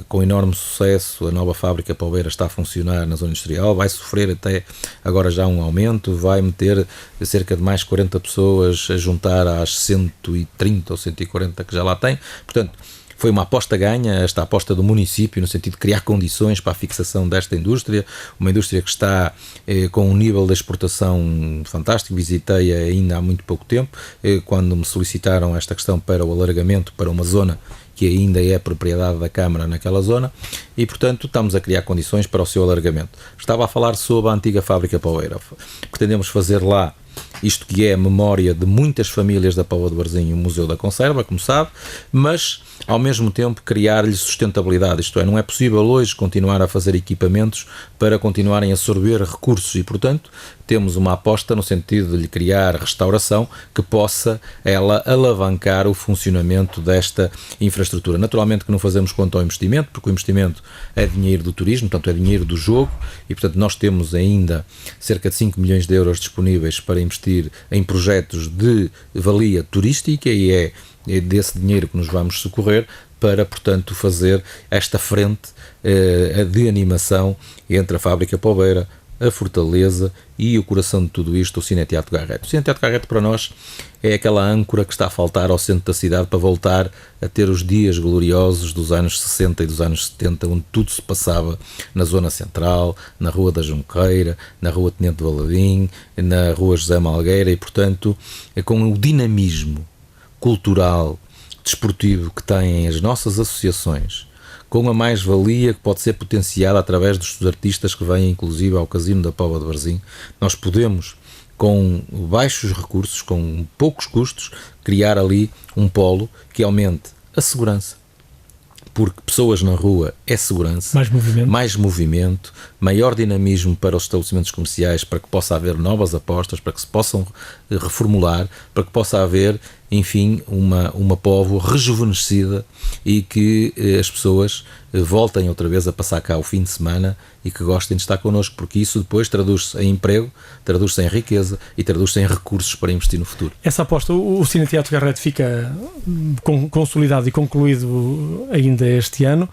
com enorme sucesso, a nova fábrica Pauleira está a funcionar na zona industrial, vai sofrer até agora já um aumento, vai meter cerca de mais 40 pessoas a juntar às 130 ou 140 que já lá tem. Portanto, foi uma aposta ganha, esta aposta do município, no sentido de criar condições para a fixação desta indústria, uma indústria que está com um nível de exportação fantástico. Visitei ainda há muito pouco tempo, quando me solicitaram esta questão para o alargamento para uma zona que ainda é propriedade da Câmara naquela zona, e portanto estamos a criar condições para o seu alargamento. Estava a falar sobre a antiga fábrica Pauleira. Pretendemos fazer lá isto que é a memória de muitas famílias da Póvoa de Varzim, o Museu da Conserva, como sabe, mas ao mesmo tempo criar-lhe sustentabilidade, isto é, não é possível hoje continuar a fazer equipamentos para continuarem a absorver recursos, e portanto temos uma aposta no sentido de lhe criar restauração que possa ela alavancar o funcionamento desta infraestrutura. Naturalmente que não fazemos conta ao investimento, porque o investimento é dinheiro do turismo, portanto é dinheiro do jogo, e portanto nós temos ainda cerca de 5 milhões de euros disponíveis para investir em projetos de valia turística, e é desse dinheiro que nos vamos socorrer para, portanto, fazer esta frente de animação entre a Fábrica Pauleira, a Fortaleza e o coração de tudo isto, o Cine Teatro Garrett. O Cine Teatro Garrett para nós é aquela âncora que está a faltar ao centro da cidade para voltar a ter os dias gloriosos dos anos 60 e dos anos 70, onde tudo se passava na zona central, na Rua da Junqueira, na Rua Tenente Valadim, na Rua José Malgueira, e portanto com o dinamismo cultural, desportivo que têm as nossas associações, com a mais-valia que pode ser potenciada através dos artistas que vêm inclusive ao Casino da Póvoa de Varzim, nós podemos, com baixos recursos, com poucos custos, criar ali um polo que aumente a segurança, porque pessoas na rua é segurança, mais movimento, maior dinamismo para os estabelecimentos comerciais, para que possa haver novas apostas, para que se possam reformular, para que possa haver enfim, uma Póvoa rejuvenescida e que as pessoas voltem outra vez a passar cá o fim de semana e que gostem de estar connosco, porque isso depois traduz-se em emprego, traduz-se em riqueza e traduz-se em recursos para investir no futuro. Essa aposta, o Cine Teatro Garrett fica consolidado e concluído ainda este ano.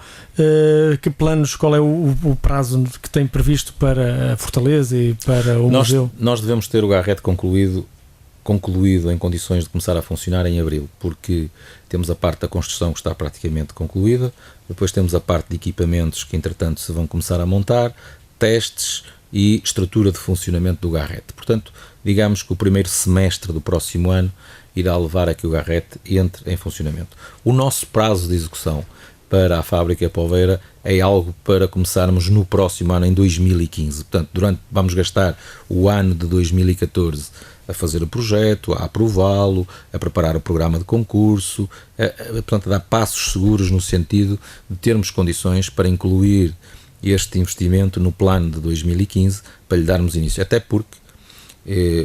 Que planos, qual é o prazo que tem previsto para a Fortaleza e para o museu? Nós devemos ter o Garrett concluído em condições de começar a funcionar em abril, porque temos a parte da construção que está praticamente concluída, depois temos a parte de equipamentos que entretanto se vão começar a montar, testes e estrutura de funcionamento do Garrett. Portanto, digamos que o primeiro semestre do próximo ano irá levar a que o Garrett entre em funcionamento. O nosso prazo de execução para a fábrica Poveira é algo para começarmos no próximo ano, em 2015. Portanto, vamos gastar o ano de 2014 a fazer o projeto, a aprová-lo, a preparar o programa de concurso, portanto, a dar passos seguros no sentido de termos condições para incluir este investimento no plano de 2015 para lhe darmos início. Até porque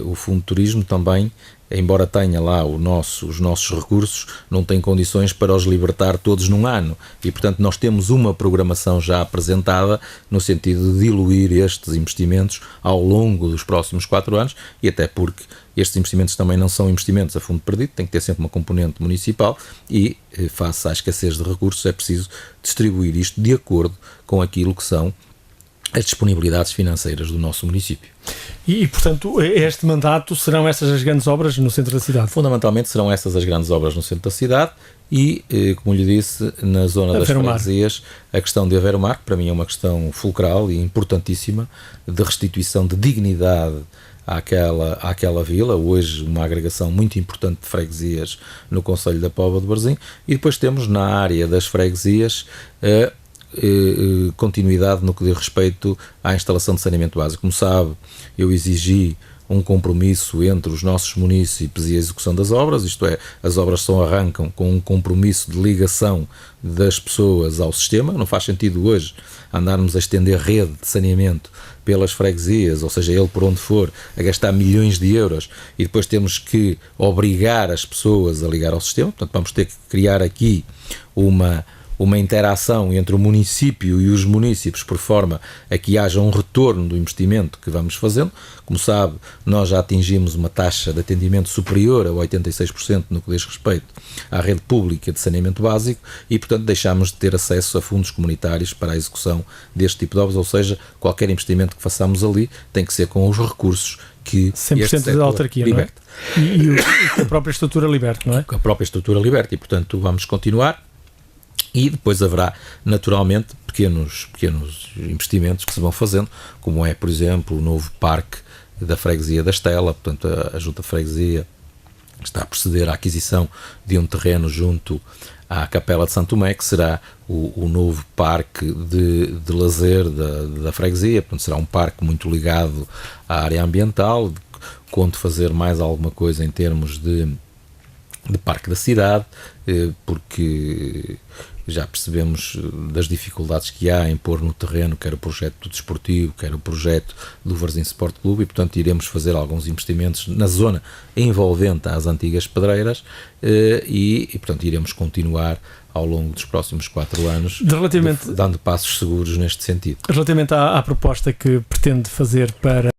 o Fundo de Turismo também, embora tenha lá os nossos recursos, não tem condições para os libertar todos num ano e, portanto, nós temos uma programação já apresentada no sentido de diluir estes investimentos ao longo dos próximos 4 anos e até porque estes investimentos também não são investimentos a fundo perdido, tem que ter sempre uma componente municipal e, face à escassez de recursos, é preciso distribuir isto de acordo com aquilo que são as disponibilidades financeiras do nosso município. E, portanto, este mandato serão estas as grandes obras no centro da cidade? Fundamentalmente serão essas as grandes obras no centro da cidade e, como lhe disse, na zona das freguesias, a questão de Aveiro-Mar, que para mim é uma questão fulcral e importantíssima, de restituição de dignidade àquela vila, hoje uma agregação muito importante de freguesias no concelho da Póvoa de Varzim, e depois temos na área das freguesias continuidade no que diz respeito à instalação de saneamento básico. Como sabe, eu exigi um compromisso entre os nossos municípios e a execução das obras, isto é, as obras só arrancam com um compromisso de ligação das pessoas ao sistema. Não faz sentido hoje andarmos a estender rede de saneamento pelas freguesias, ou seja, ele por onde for, a gastar milhões de euros e depois temos que obrigar as pessoas a ligar ao sistema. Portanto, vamos ter que criar aqui uma interação entre o município e os municípios por forma a que haja um retorno do investimento que vamos fazendo. Como sabe, nós já atingimos uma taxa de atendimento superior a 86% no que diz respeito à rede pública de saneamento básico e, portanto, deixamos de ter acesso a fundos comunitários para a execução deste tipo de obras, ou seja, qualquer investimento que façamos ali tem que ser com os recursos que 100% da autarquia liberta. Não é? E a própria estrutura liberta, não é? A própria estrutura liberta e, portanto, vamos continuar. E depois haverá, naturalmente, pequenos investimentos que se vão fazendo, como é, por exemplo, o novo parque da freguesia da Estela. Portanto, a Junta de Freguesia está a proceder à aquisição de um terreno junto à Capela de Santo Tomé, que será o novo parque de lazer da freguesia. Portanto, será um parque muito ligado à área ambiental. Conto fazer mais alguma coisa em termos de parque da cidade, porque já percebemos das dificuldades que há em pôr no terreno quer o projeto desportivo, quer o projeto do Varzim Sport Clube e, portanto, iremos fazer alguns investimentos na zona envolvente às antigas pedreiras e portanto, iremos continuar ao longo dos próximos 4 anos dando passos seguros neste sentido. Relativamente à proposta que pretende fazer para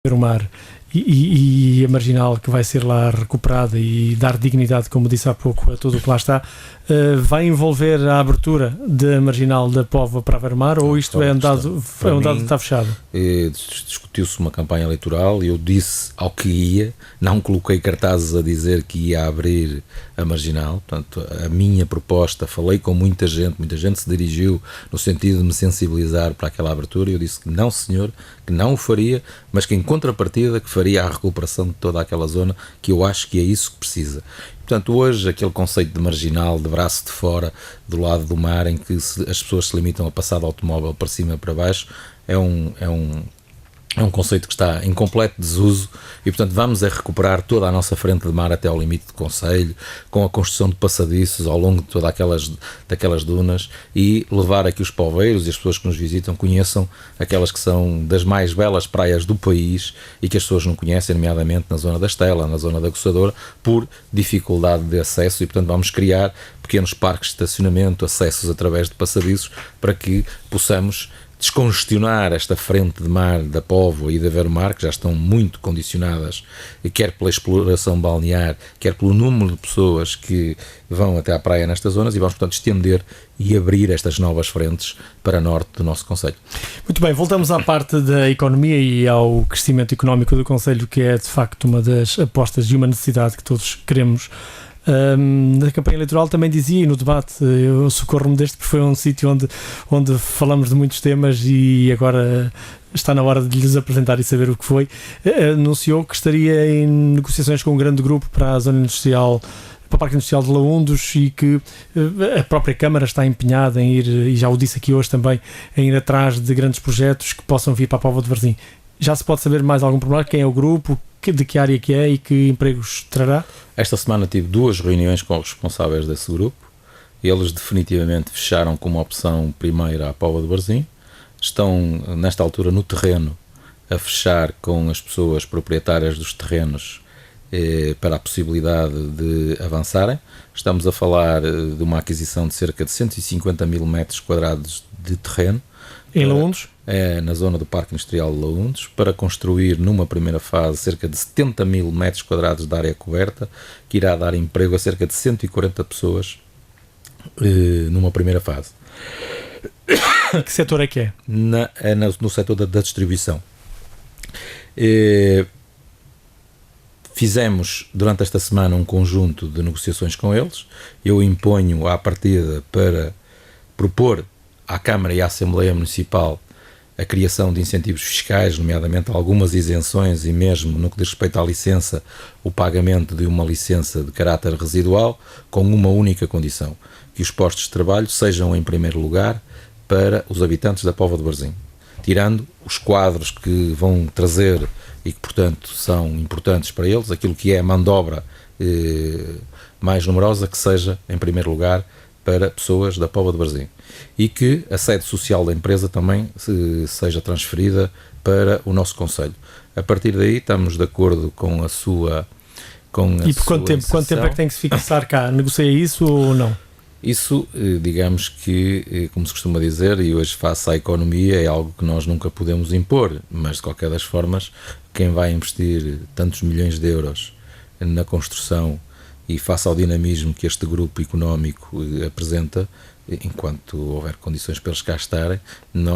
o mar e a marginal que vai ser lá recuperada e dar dignidade, como disse há pouco, a tudo o que lá está, vai envolver a abertura da marginal da Póvoa para Aveiro-Mar ou isto é um dado que está fechado? Discutiu-se uma campanha eleitoral e eu disse ao que ia, não coloquei cartazes a dizer que ia abrir a marginal. Portanto, a minha proposta, falei com muita gente se dirigiu no sentido de me sensibilizar para aquela abertura e eu disse que não, senhor, que não o faria, mas que em contrapartida que faria a recuperação de toda aquela zona, que eu acho que é isso que precisa. Portanto, hoje aquele conceito de marginal, de braço de fora, do lado do mar, em que as pessoas se limitam a passar do automóvel para cima e para baixo, é um É um conceito que está em completo desuso e, portanto, vamos a recuperar toda a nossa frente de mar até ao limite do concelho, com a construção de passadiços ao longo de todas daquelas dunas, e levar a que os poveiros e as pessoas que nos visitam conheçam aquelas que são das mais belas praias do país e que as pessoas não conhecem, nomeadamente na zona da Estela, na zona da Coçadora, por dificuldade de acesso, e, portanto, vamos criar pequenos parques de estacionamento, acessos através de passadiços, para que possamos descongestionar esta frente de mar da Póvoa e da Ver-o-Mar, que já estão muito condicionadas, quer pela exploração balnear, quer pelo número de pessoas que vão até à praia nestas zonas, e vamos, portanto, estender e abrir estas novas frentes para norte do nosso concelho. Muito bem, voltamos à parte da economia e ao crescimento económico do concelho, que é, de facto, uma das apostas e uma necessidade que todos queremos. Na campanha eleitoral também dizia, e no debate eu socorro-me deste, porque foi um sítio onde falamos de muitos temas, e agora está na hora de lhes apresentar e saber o que foi. Anunciou que estaria em negociações com um grande grupo para a zona industrial, para o Parque Industrial de Laundos, e que a própria Câmara está empenhada em ir, e já o disse aqui hoje também, em ir atrás de grandes projetos que possam vir para a Póvoa de Varzim. Já se pode saber mais algum pormenor? Quem é o grupo? De que área que é e que empregos trará? Esta semana tive 2 reuniões com os responsáveis desse grupo. Eles definitivamente fecharam como opção primeira a Póvoa de Varzim. Estão, nesta altura, no terreno, a fechar com as pessoas proprietárias dos terrenos para a possibilidade de avançarem. Estamos a falar de uma aquisição de cerca de 150 mil metros quadrados de terreno. Em Laundos? Na zona do Parque Industrial de Laundos, para construir numa primeira fase cerca de 70 mil metros quadrados de área coberta, que irá dar emprego a cerca de 140 pessoas numa primeira fase. Que setor é que é? No setor da distribuição. Fizemos durante esta semana um conjunto de negociações com eles. Eu imponho à partida para propor à Câmara e à Assembleia Municipal a criação de incentivos fiscais, nomeadamente algumas isenções, e mesmo no que diz respeito à licença, o pagamento de uma licença de caráter residual, com uma única condição: que os postos de trabalho sejam em primeiro lugar para os habitantes da Póvoa de Varzim, tirando os quadros que vão trazer e que, portanto, são importantes para eles, aquilo que é a mão de obra mais numerosa, que seja em primeiro lugar para pessoas da Póvoa de Varzim, e que a sede social da empresa também seja transferida para o nosso concelho. A partir daí estamos de acordo com a sua E por quanto tempo é que tem que se fixar cá? Negocia isso ou não? Isso, digamos que, como se costuma dizer, e hoje face à economia, é algo que nós nunca podemos impor, mas de qualquer das formas, quem vai investir tantos milhões de euros na construção e face ao dinamismo que este grupo económico apresenta, enquanto houver condições para eles cá estarem,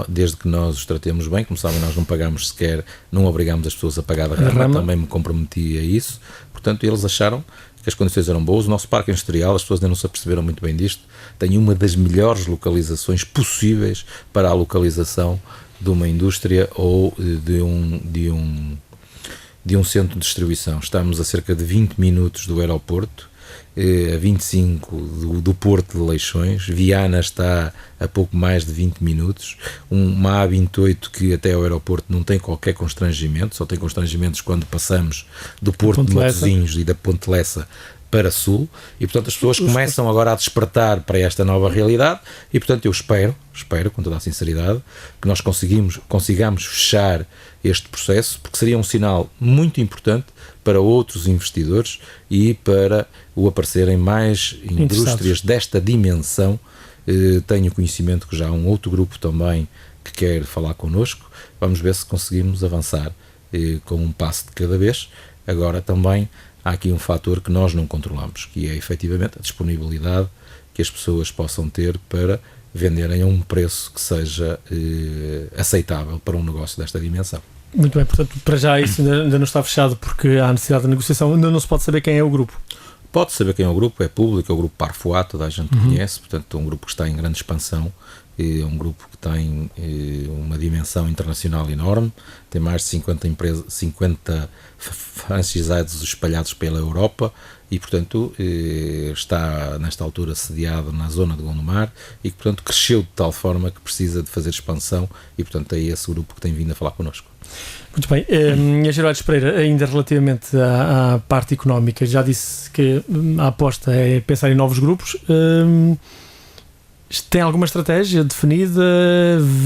desde que nós os tratemos bem, como sabem, nós não pagamos sequer, não obrigamos as pessoas a pagar da rama, também me comprometi a isso. Portanto, eles acharam que as condições eram boas. O nosso parque industrial, as pessoas ainda não se aperceberam muito bem disto, tem uma das melhores localizações possíveis para a localização de uma indústria ou de um centro de distribuição. Estamos a cerca de 20 minutos do aeroporto, a 25 do Porto de Leixões. Viana está a pouco mais de 20 minutos. Uma A28 que até ao aeroporto não tem qualquer constrangimento, só tem constrangimentos quando passamos do Porto de Matosinhos e da Ponte Lessa para Sul, e portanto as pessoas começam agora a despertar para esta nova realidade, e portanto eu espero com toda a sinceridade que nós consigamos fechar este processo, porque seria um sinal muito importante para outros investidores e para o aparecerem mais indústrias desta dimensão. Tenho conhecimento que já há um outro grupo também que quer falar connosco. Vamos ver se conseguimos avançar com um passo de cada vez. Agora também há aqui um fator que nós não controlamos, que é efetivamente a disponibilidade que as pessoas possam ter para venderem a um preço que seja aceitável para um negócio desta dimensão. Muito bem, portanto, para já isso ainda não está fechado, porque há necessidade de negociação. Ainda não se pode saber quem é o grupo. Pode saber quem é o grupo, é público, é o grupo Parfois, toda a gente conhece, portanto é um grupo que está em grande expansão, é um grupo que tem uma dimensão internacional enorme, tem mais de 50 franchisados espalhados pela Europa e, portanto, está nesta altura sediado na zona de Gondomar e que, portanto, cresceu de tal forma que precisa de fazer expansão e, portanto, é esse grupo que tem vindo a falar connosco. Muito bem. Engenheiro Aires Pereira, ainda relativamente à parte económica, já disse que a aposta é pensar em novos grupos. Tem alguma estratégia definida?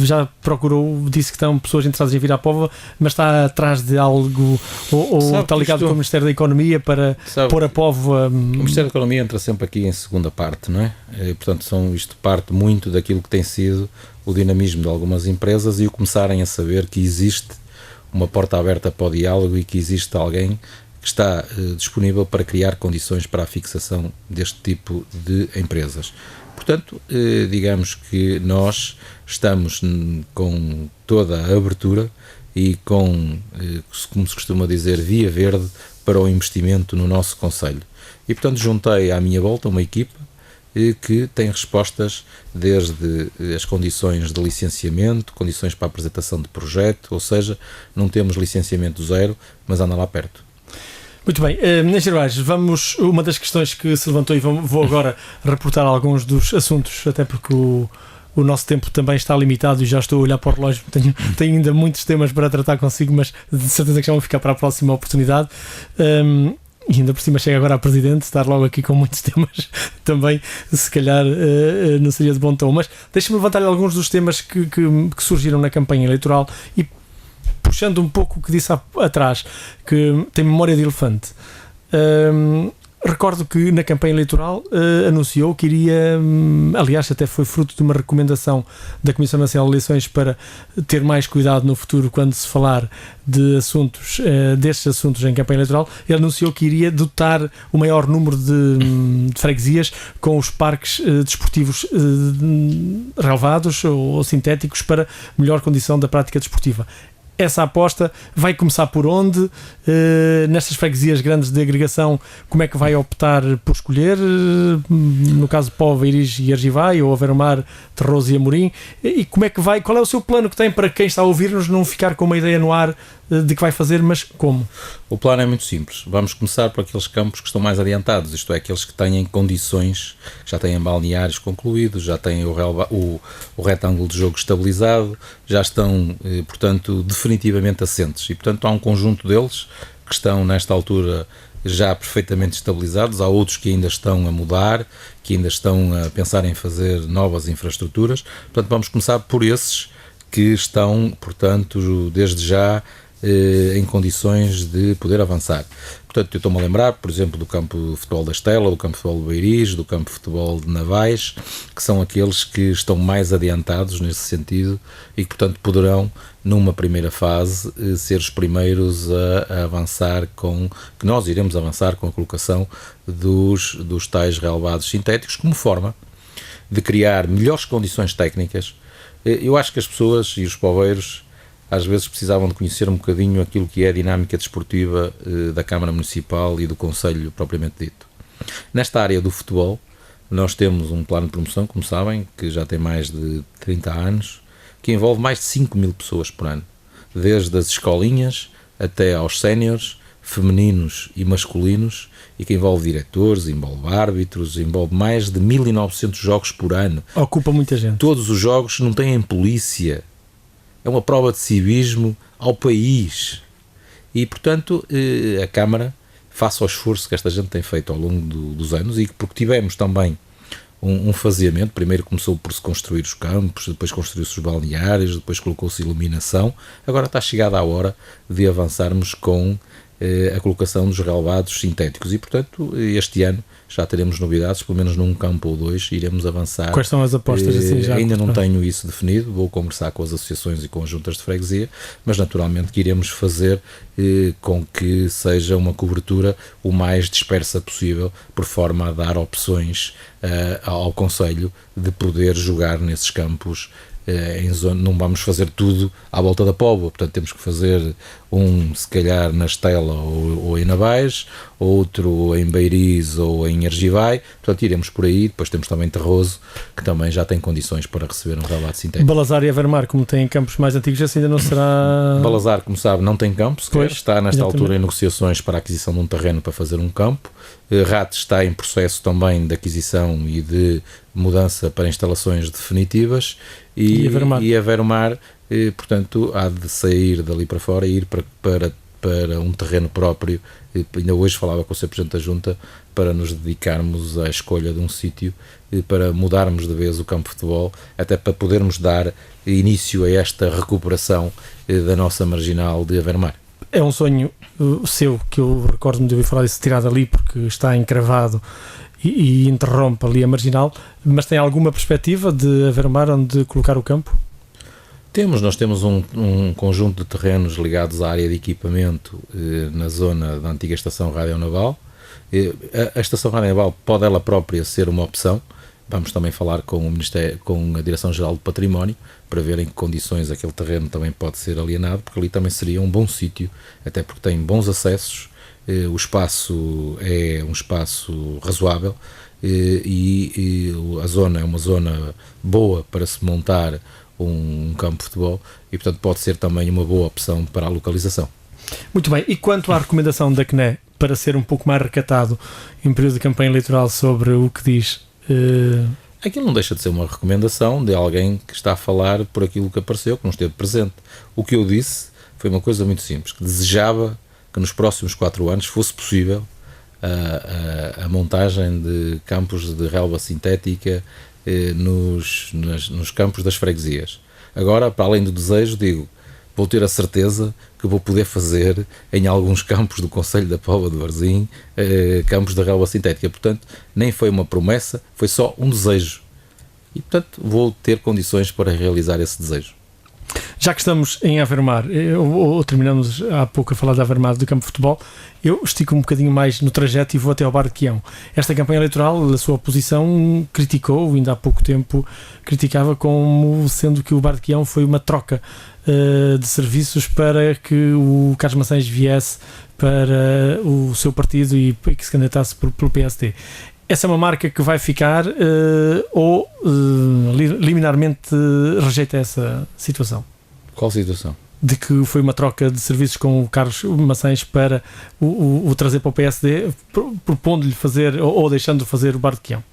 Já procurou, disse que estão pessoas interessadas em vir à Póvoa, mas está atrás de algo ou está ligado com o Ministério da Economia para pôr a Póvoa? O Ministério da Economia entra sempre aqui em segunda parte, não é? Portanto, isto parte muito daquilo que tem sido o dinamismo de algumas empresas e o começarem a saber que existe uma porta aberta para o diálogo e que existe alguém que está disponível para criar condições para a fixação deste tipo de empresas. Portanto, digamos que nós estamos com toda a abertura e com, como se costuma dizer, via verde para o investimento no nosso concelho. E, portanto, juntei à minha volta uma equipa que tem respostas desde as condições de licenciamento, condições para a apresentação de projeto, ou seja, não temos licenciamento zero, mas anda lá perto. Muito bem, Engenheiro Aires, uma das questões que se levantou e vou agora reportar alguns dos assuntos, até porque o nosso tempo também está limitado e já estou a olhar para o relógio, tenho ainda muitos temas para tratar consigo, mas de certeza que já vão ficar para a próxima oportunidade. E ainda por cima chega agora a Presidente, estar logo aqui com muitos temas também, se calhar não seria de bom tom, mas deixa-me levantar alguns dos temas que surgiram na campanha eleitoral e puxando um pouco o que disse atrás, que tem memória de elefante. Recordo que na campanha eleitoral anunciou que iria, aliás até foi fruto de uma recomendação da Comissão Nacional de Eleições para ter mais cuidado no futuro quando se falar de assuntos, destes assuntos em campanha eleitoral. Ele anunciou que iria dotar o maior número de freguesias com os parques desportivos relevados ou sintéticos para melhor condição da prática desportiva. Essa aposta vai começar por onde? Nestas freguesias grandes de agregação, como é que vai optar por escolher? No caso de Póvoa, Iris e Argivai, ou Aveiro-Mar, Terroso e Amorim. E como é que vai? Qual é o seu plano que tem para quem está a ouvir-nos não ficar com uma ideia no ar de que vai fazer, mas como? O plano é muito simples. Vamos começar por aqueles campos que estão mais adiantados, isto é, aqueles que têm condições, já têm balneários concluídos, já têm o retângulo de jogo estabilizado, já estão, portanto, definitivamente assentes. E, portanto, há um conjunto deles que estão, nesta altura, já perfeitamente estabilizados. Há outros que ainda estão a mudar, que ainda estão a pensar em fazer novas infraestruturas. Portanto, vamos começar por esses que estão, portanto, desde já em condições de poder avançar. Portanto, eu estou-me a lembrar, por exemplo, do campo de futebol da Estela, do campo de futebol de Beiris, do campo de futebol de Navais, que são aqueles que estão mais adiantados nesse sentido e que, portanto, poderão, numa primeira fase, ser os primeiros a avançar que nós iremos avançar com a colocação dos tais relevados sintéticos, como forma de criar melhores condições técnicas. Eu acho que as pessoas e os poveiros às vezes precisavam de conhecer um bocadinho aquilo que é a dinâmica desportiva da Câmara Municipal e do Concelho propriamente dito. Nesta área do futebol, nós temos um plano de promoção, como sabem, que já tem mais de 30 anos, que envolve mais de 5.000 pessoas por ano, desde as escolinhas até aos séniores, femininos e masculinos, e que envolve diretores, envolve árbitros, envolve mais de 1.900 jogos por ano. Ocupa muita gente. Todos os jogos não têm polícia. É uma prova de civismo ao país. E, portanto, a Câmara, face ao esforço que esta gente tem feito ao longo dos anos, e porque tivemos também um faseamento, primeiro começou por se construir os campos, depois construiu-se os balneários, depois colocou-se iluminação, agora está chegada a hora de avançarmos com a colocação dos relevados sintéticos e, portanto, este ano já teremos novidades, pelo menos num campo ou dois iremos avançar. Quais são as apostas assim já? Ainda não tenho isso definido, vou conversar com as associações e com as juntas de freguesia, mas naturalmente que iremos fazer com que seja uma cobertura o mais dispersa possível, por forma a dar opções ao Concelho de poder jogar nesses campos. Em zona, não vamos fazer tudo à volta da Póvoa, portanto temos que fazer se calhar na Estela ou em Navais, outro em Beiriz ou em Argivai, portanto iremos por aí. Depois temos também Terroso, que também já tem condições para receber um relvado sintético. Balazar e Avermar, como têm campos mais antigos, esse ainda não será... Balazar, como sabe, não tem campo sequer, Pois, está nesta exatamente. altura em negociações para a aquisição de um terreno para fazer um campo. Rates está em processo também de aquisição e de mudança para instalações definitivas, e Avermar, portanto, há de sair dali para fora e ir para um terreno próprio. Ainda hoje falava com o Sr. Presidente da Junta para nos dedicarmos à escolha de um sítio para mudarmos de vez o campo de futebol, até para podermos dar início a esta recuperação da nossa marginal de Avermar. É um sonho seu, que eu recordo-me de ouvir falar disso, tirado ali porque está encravado e interrompe ali a marginal, mas tem alguma perspectiva de Avermar onde colocar o campo? Nós temos um conjunto de terrenos ligados à área de equipamento na zona da antiga Estação Radionaval. A Estação Radionaval pode ela própria ser uma opção. Vamos também falar com o Ministério, com a Direção-Geral do Património, para ver em que condições aquele terreno também pode ser alienado, porque ali também seria um bom sítio, até porque tem bons acessos, o espaço é um espaço razoável, e a zona é uma zona boa para se montar um campo de futebol, e portanto pode ser também uma boa opção para a localização. Muito bem, e quanto à recomendação da CNE para ser um pouco mais recatado em período de campanha eleitoral sobre o que diz? Aquilo não deixa de ser uma recomendação de alguém que está a falar por aquilo que apareceu, que não esteve presente. O que eu disse foi uma coisa muito simples, que desejava que nos próximos 4 anos fosse possível a montagem de campos de relva sintética nos campos das freguesias. Agora, para além do desejo, digo, vou ter a certeza que vou poder fazer em alguns campos do Concelho da Póvoa de Varzim campos de relva sintética. Portanto, nem foi uma promessa, foi só um desejo. E, portanto, vou ter condições para realizar esse desejo. Já que estamos em Avermar, ou terminamos há pouco a falar de Avermar do campo de futebol, eu estico um bocadinho mais no trajeto e vou até ao Bar de Quião. Esta campanha eleitoral, a sua oposição criticou, ainda há pouco tempo criticava, como sendo que o Bar de Quião foi uma troca de serviços para que o Carlos Maçães viesse para o seu partido e que se candidatasse pelo PSD. Essa é uma marca que vai ficar ou liminarmente rejeita essa situação? Qual situação? De que foi uma troca de serviços com o Carlos Maçães para o trazer para o PSD, propondo-lhe fazer ou deixando de fazer o Bar de Quião.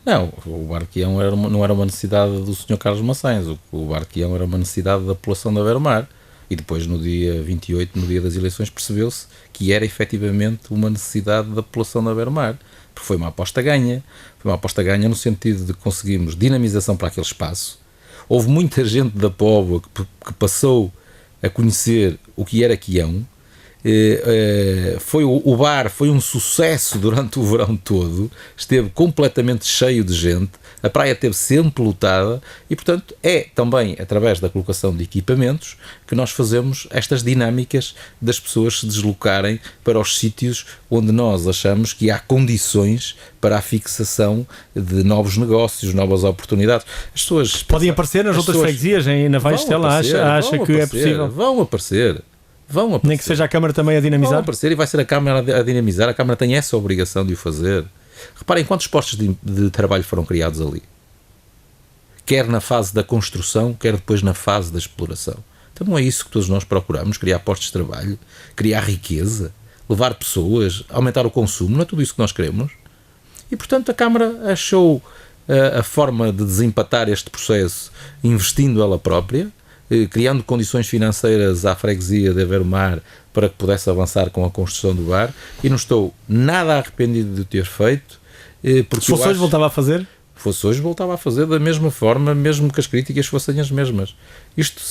Não, o Bar de Quião não era uma necessidade do Sr. Carlos Maçães. O Bar de Quião era uma necessidade da população de Avermar. E depois, no dia 28, no dia das eleições, percebeu-se que era efetivamente uma necessidade da população de Avermar. Porque foi uma aposta ganha. Foi uma aposta ganha no sentido de conseguirmos dinamização para aquele espaço. Houve muita gente da Póvoa que passou a conhecer o que era Quião. O bar foi um sucesso durante o verão todo, esteve completamente cheio de gente, a praia esteve sempre lotada e, portanto, é também através da colocação de equipamentos que nós fazemos estas dinâmicas das pessoas se deslocarem para os sítios onde nós achamos que há condições para a fixação de novos negócios, novas oportunidades. As pessoas podem aparecer nas outras freguesias, na Vaz Estela, acha que é possível? Vão aparecer. Nem que seja a Câmara também a dinamizar? Vão aparecer e vai ser a Câmara a dinamizar. A Câmara tem essa obrigação de o fazer. Reparem quantos postos de trabalho foram criados ali. Quer na fase da construção, quer depois na fase da exploração. Então não é isso que todos nós procuramos, criar postos de trabalho, criar riqueza, levar pessoas, aumentar o consumo, não é tudo isso que nós queremos? E, portanto, a Câmara achou a forma de desempatar este processo investindo ela própria, criando condições financeiras à freguesia de Avermar para que pudesse avançar com a construção do bar, e não estou nada arrependido de o ter feito. Porque se fosse hoje voltava a fazer? Fosse hoje voltava a fazer da mesma forma, mesmo que as críticas fossem as mesmas. Isto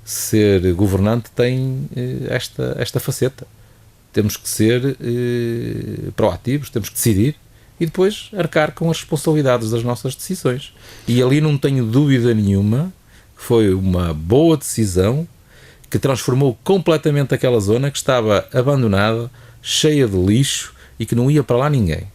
ser governante tem esta faceta. Temos que ser proativos, temos que decidir e depois arcar com as responsabilidades das nossas decisões. E ali não tenho dúvida nenhuma. Foi uma boa decisão que transformou completamente aquela zona que estava abandonada, cheia de lixo e que não ia para lá ninguém.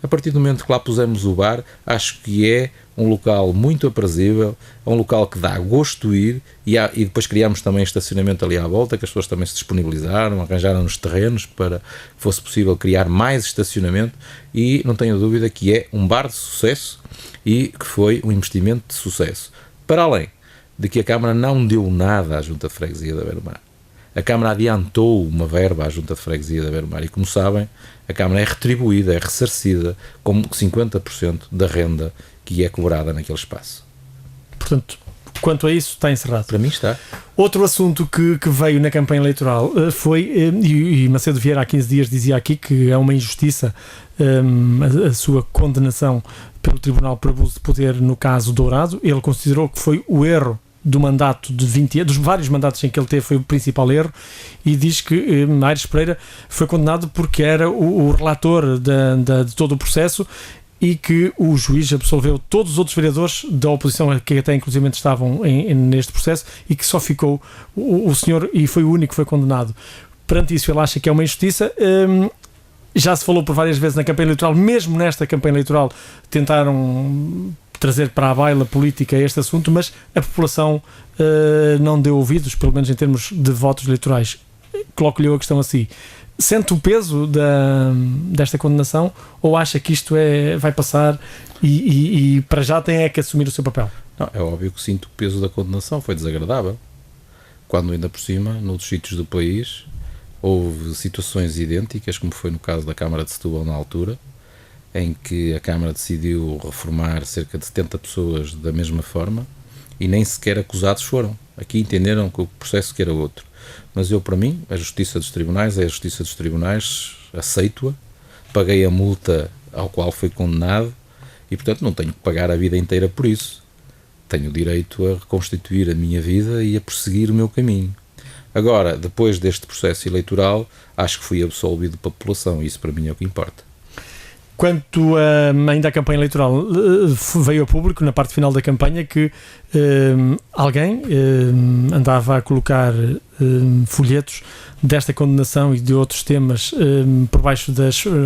A partir do momento que lá pusemos o bar, acho que é um local muito aprazível, é um local que dá gosto ir, e depois criámos também estacionamento ali à volta, que as pessoas também se disponibilizaram, arranjaram os terrenos para que fosse possível criar mais estacionamento, e não tenho dúvida que é um bar de sucesso e que foi um investimento de sucesso. Para além de que a Câmara não deu nada à Junta de Freguesia da Beira-Mar. A Câmara adiantou uma verba à Junta de Freguesia da Beira-Mar e, como sabem, a Câmara é retribuída, é ressarcida com 50% da renda que é cobrada naquele espaço. Portanto, quanto a isso, está encerrado. Para mim está. Outro assunto que veio na campanha eleitoral foi, e Macedo Vieira há 15 dias dizia aqui que é uma injustiça a sua condenação pelo Tribunal por abuso de poder no caso Dourado. Ele considerou que foi o erro do mandato de 20 anos, dos vários mandatos em que ele teve, foi o principal erro, e diz que Aires Pereira foi condenado porque era o relator de todo o processo e que o juiz absolveu todos os outros vereadores da oposição que até inclusive estavam neste processo, e que só ficou o senhor, e foi o único que foi condenado. Perante isso, ele acha que é uma injustiça. Já se falou por várias vezes na campanha eleitoral, mesmo nesta campanha eleitoral tentaram trazer para a baila política este assunto, mas a população não deu ouvidos, pelo menos em termos de votos eleitorais. Coloco-lhe a questão assim: sente o peso desta condenação, ou acha que isto vai passar e para já tem que assumir o seu papel? Não, é óbvio que sinto o peso da condenação, foi desagradável. Quando ainda por cima, noutros sítios do país, houve situações idênticas, como foi no caso da Câmara de Setúbal na altura, em que a Câmara decidiu reformar cerca de 70 pessoas da mesma forma e nem sequer acusados foram. Aqui entenderam que o processo que era outro. Mas eu, para mim, a justiça dos tribunais é a justiça dos tribunais, aceito-a, paguei a multa ao qual fui condenado e, portanto, não tenho que pagar a vida inteira por isso. Tenho o direito a reconstituir a minha vida e a prosseguir o meu caminho. Agora, depois deste processo eleitoral, acho que fui absolvido pela população e isso para mim é o que importa. Quanto ainda à campanha eleitoral, veio a público, na parte final da campanha, que alguém andava a colocar folhetos desta condenação e de outros temas por baixo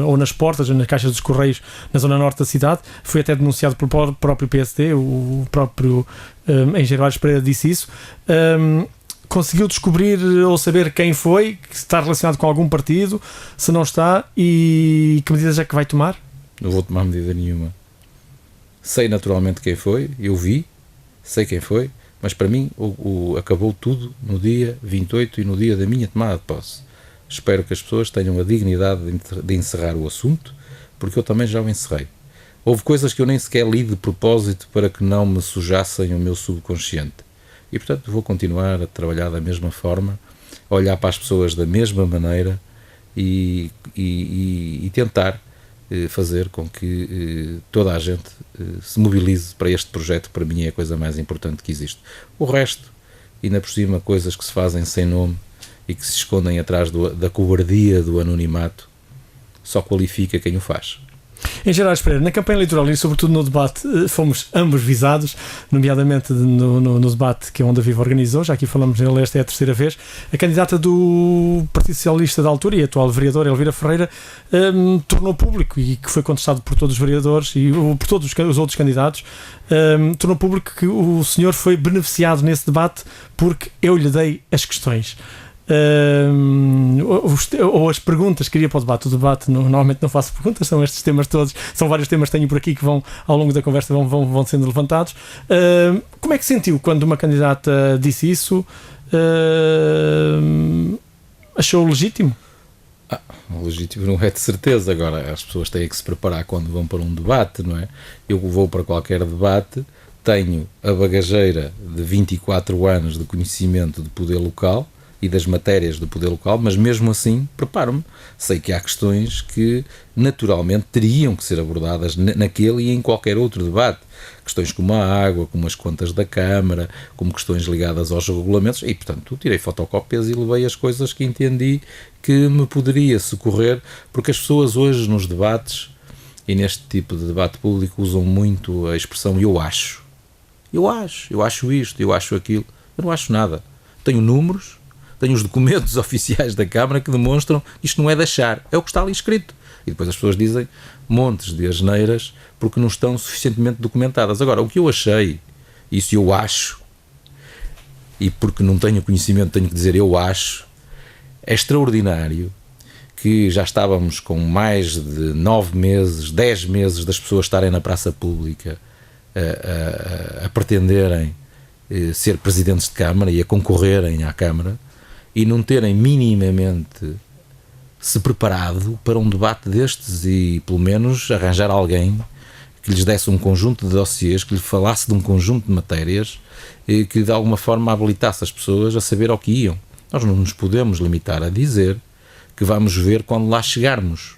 ou nas portas ou nas caixas dos correios na zona norte da cidade. Foi até denunciado pelo próprio PSD, o próprio engenheiro Aires Pereira disse isso. Conseguiu descobrir ou saber quem foi, que está relacionado com algum partido, se não está, e que medidas é que vai tomar? Não vou tomar medida nenhuma. Sei naturalmente quem foi, eu vi, sei quem foi, mas para mim acabou tudo no dia 28 e no dia da minha tomada de posse. Espero que as pessoas tenham a dignidade de encerrar o assunto, porque eu também já o encerrei. Houve coisas que eu nem sequer li de propósito para que não me sujassem o meu subconsciente. E, portanto, vou continuar a trabalhar da mesma forma, a olhar para as pessoas da mesma maneira e tentar fazer com que toda a gente se mobilize para este projeto. Para mim é a coisa mais importante que existe. O resto, ainda por cima, coisas que se fazem sem nome e que se escondem atrás da cobardia do anonimato, só qualifica quem o faz. Engenheiro Aires Pereira, na campanha eleitoral e sobretudo no debate, fomos ambos visados, nomeadamente no debate que a Onda Viva organizou. Já aqui falamos nele, esta é a terceira vez. A candidata do Partido Socialista da altura e atual vereadora Elvira Ferreira tornou público, e que foi contestado por todos os vereadores e por todos os outros candidatos, tornou público que o senhor foi beneficiado nesse debate porque eu lhe dei as questões. Ou as perguntas que queria para o debate. O debate normalmente não faço perguntas, são estes temas todos, são vários temas que tenho por aqui que vão, ao longo da conversa, vão sendo levantados. Como é que sentiu quando uma candidata disse isso? Achou legítimo? Legítimo não é de certeza. Agora, as pessoas têm que se preparar quando vão para um debate, não é? Eu vou para qualquer debate, tenho a bagageira de 24 anos de conhecimento de poder local e das matérias do poder local, mas mesmo assim preparo-me. Sei que há questões que naturalmente teriam que ser abordadas naquele e em qualquer outro debate. Questões como a água, como as contas da Câmara, como questões ligadas aos regulamentos, e portanto tirei fotocópias e levei as coisas que entendi que me poderia socorrer, porque as pessoas hoje nos debates e neste tipo de debate público usam muito a expressão eu acho isto, eu acho aquilo. Eu não acho nada. Tenho números, tenho os documentos oficiais da Câmara que demonstram que isto não é de achar, é o que está ali escrito. E depois as pessoas dizem montes de asneiras porque não estão suficientemente documentadas. Agora, o que eu achei, isso eu acho, e porque não tenho conhecimento tenho que dizer eu acho, é extraordinário que já estávamos com mais de 9 meses, 10 meses das pessoas estarem na praça pública a pretenderem ser presidentes de Câmara e a concorrerem à Câmara e não terem minimamente se preparado para um debate destes e pelo menos arranjar alguém que lhes desse um conjunto de dossiês, que lhe falasse de um conjunto de matérias e que de alguma forma habilitasse as pessoas a saber ao que iam. Nós não nos podemos limitar a dizer que vamos ver quando lá chegarmos.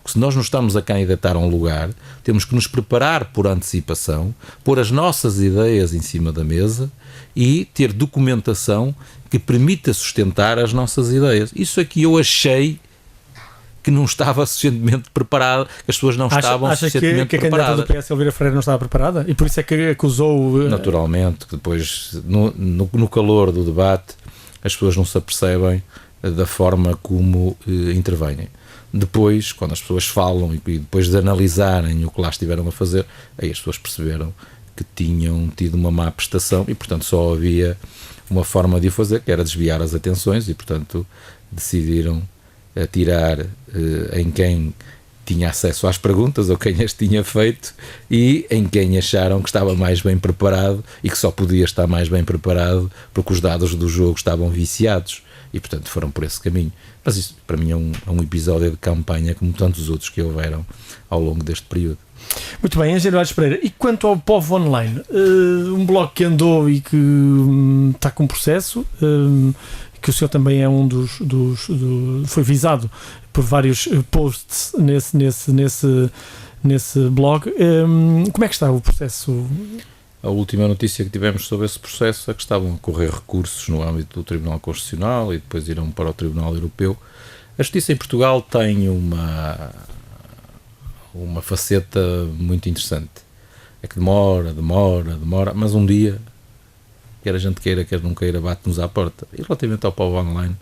Porque se nós nos estamos a candidatar a um lugar, temos que nos preparar por antecipação, pôr as nossas ideias em cima da mesa e ter documentação que permita sustentar as nossas ideias. Isso aqui eu achei que não estava suficientemente preparado, que as pessoas não estavam suficientemente que a preparadas. candidata do PS, Elvira Ferreira, não estava preparada? E por isso é que acusou... Naturalmente, que depois, no calor do debate, as pessoas não se apercebem da forma como intervêm. Depois, quando as pessoas falam e depois de analisarem o que lá estiveram a fazer, aí as pessoas perceberam que tinham tido uma má prestação e, portanto, só havia uma forma de o fazer, que era desviar as atenções e, portanto, decidiram atirar em quem tinha acesso às perguntas ou quem as tinha feito e em quem acharam que estava mais bem preparado e que só podia estar mais bem preparado porque os dados do jogo estavam viciados e, portanto, foram por esse caminho. Mas isso, para mim, é um episódio de campanha como tantos outros que houveram ao longo deste período. Muito bem, Angelo Aires Pereira. E quanto ao Povo Online, um blog que andou e que está com processo, que o senhor também é um foi visado por vários posts nesse blog. Como é que está o processo? A última notícia que tivemos sobre esse processo é que estavam a correr recursos no âmbito do Tribunal Constitucional e depois irão para o Tribunal Europeu. A justiça em Portugal tem uma faceta muito interessante. É que demora, mas um dia, quer a gente queira, quer não queira, bate-nos à porta. E relativamente ao Povo Online,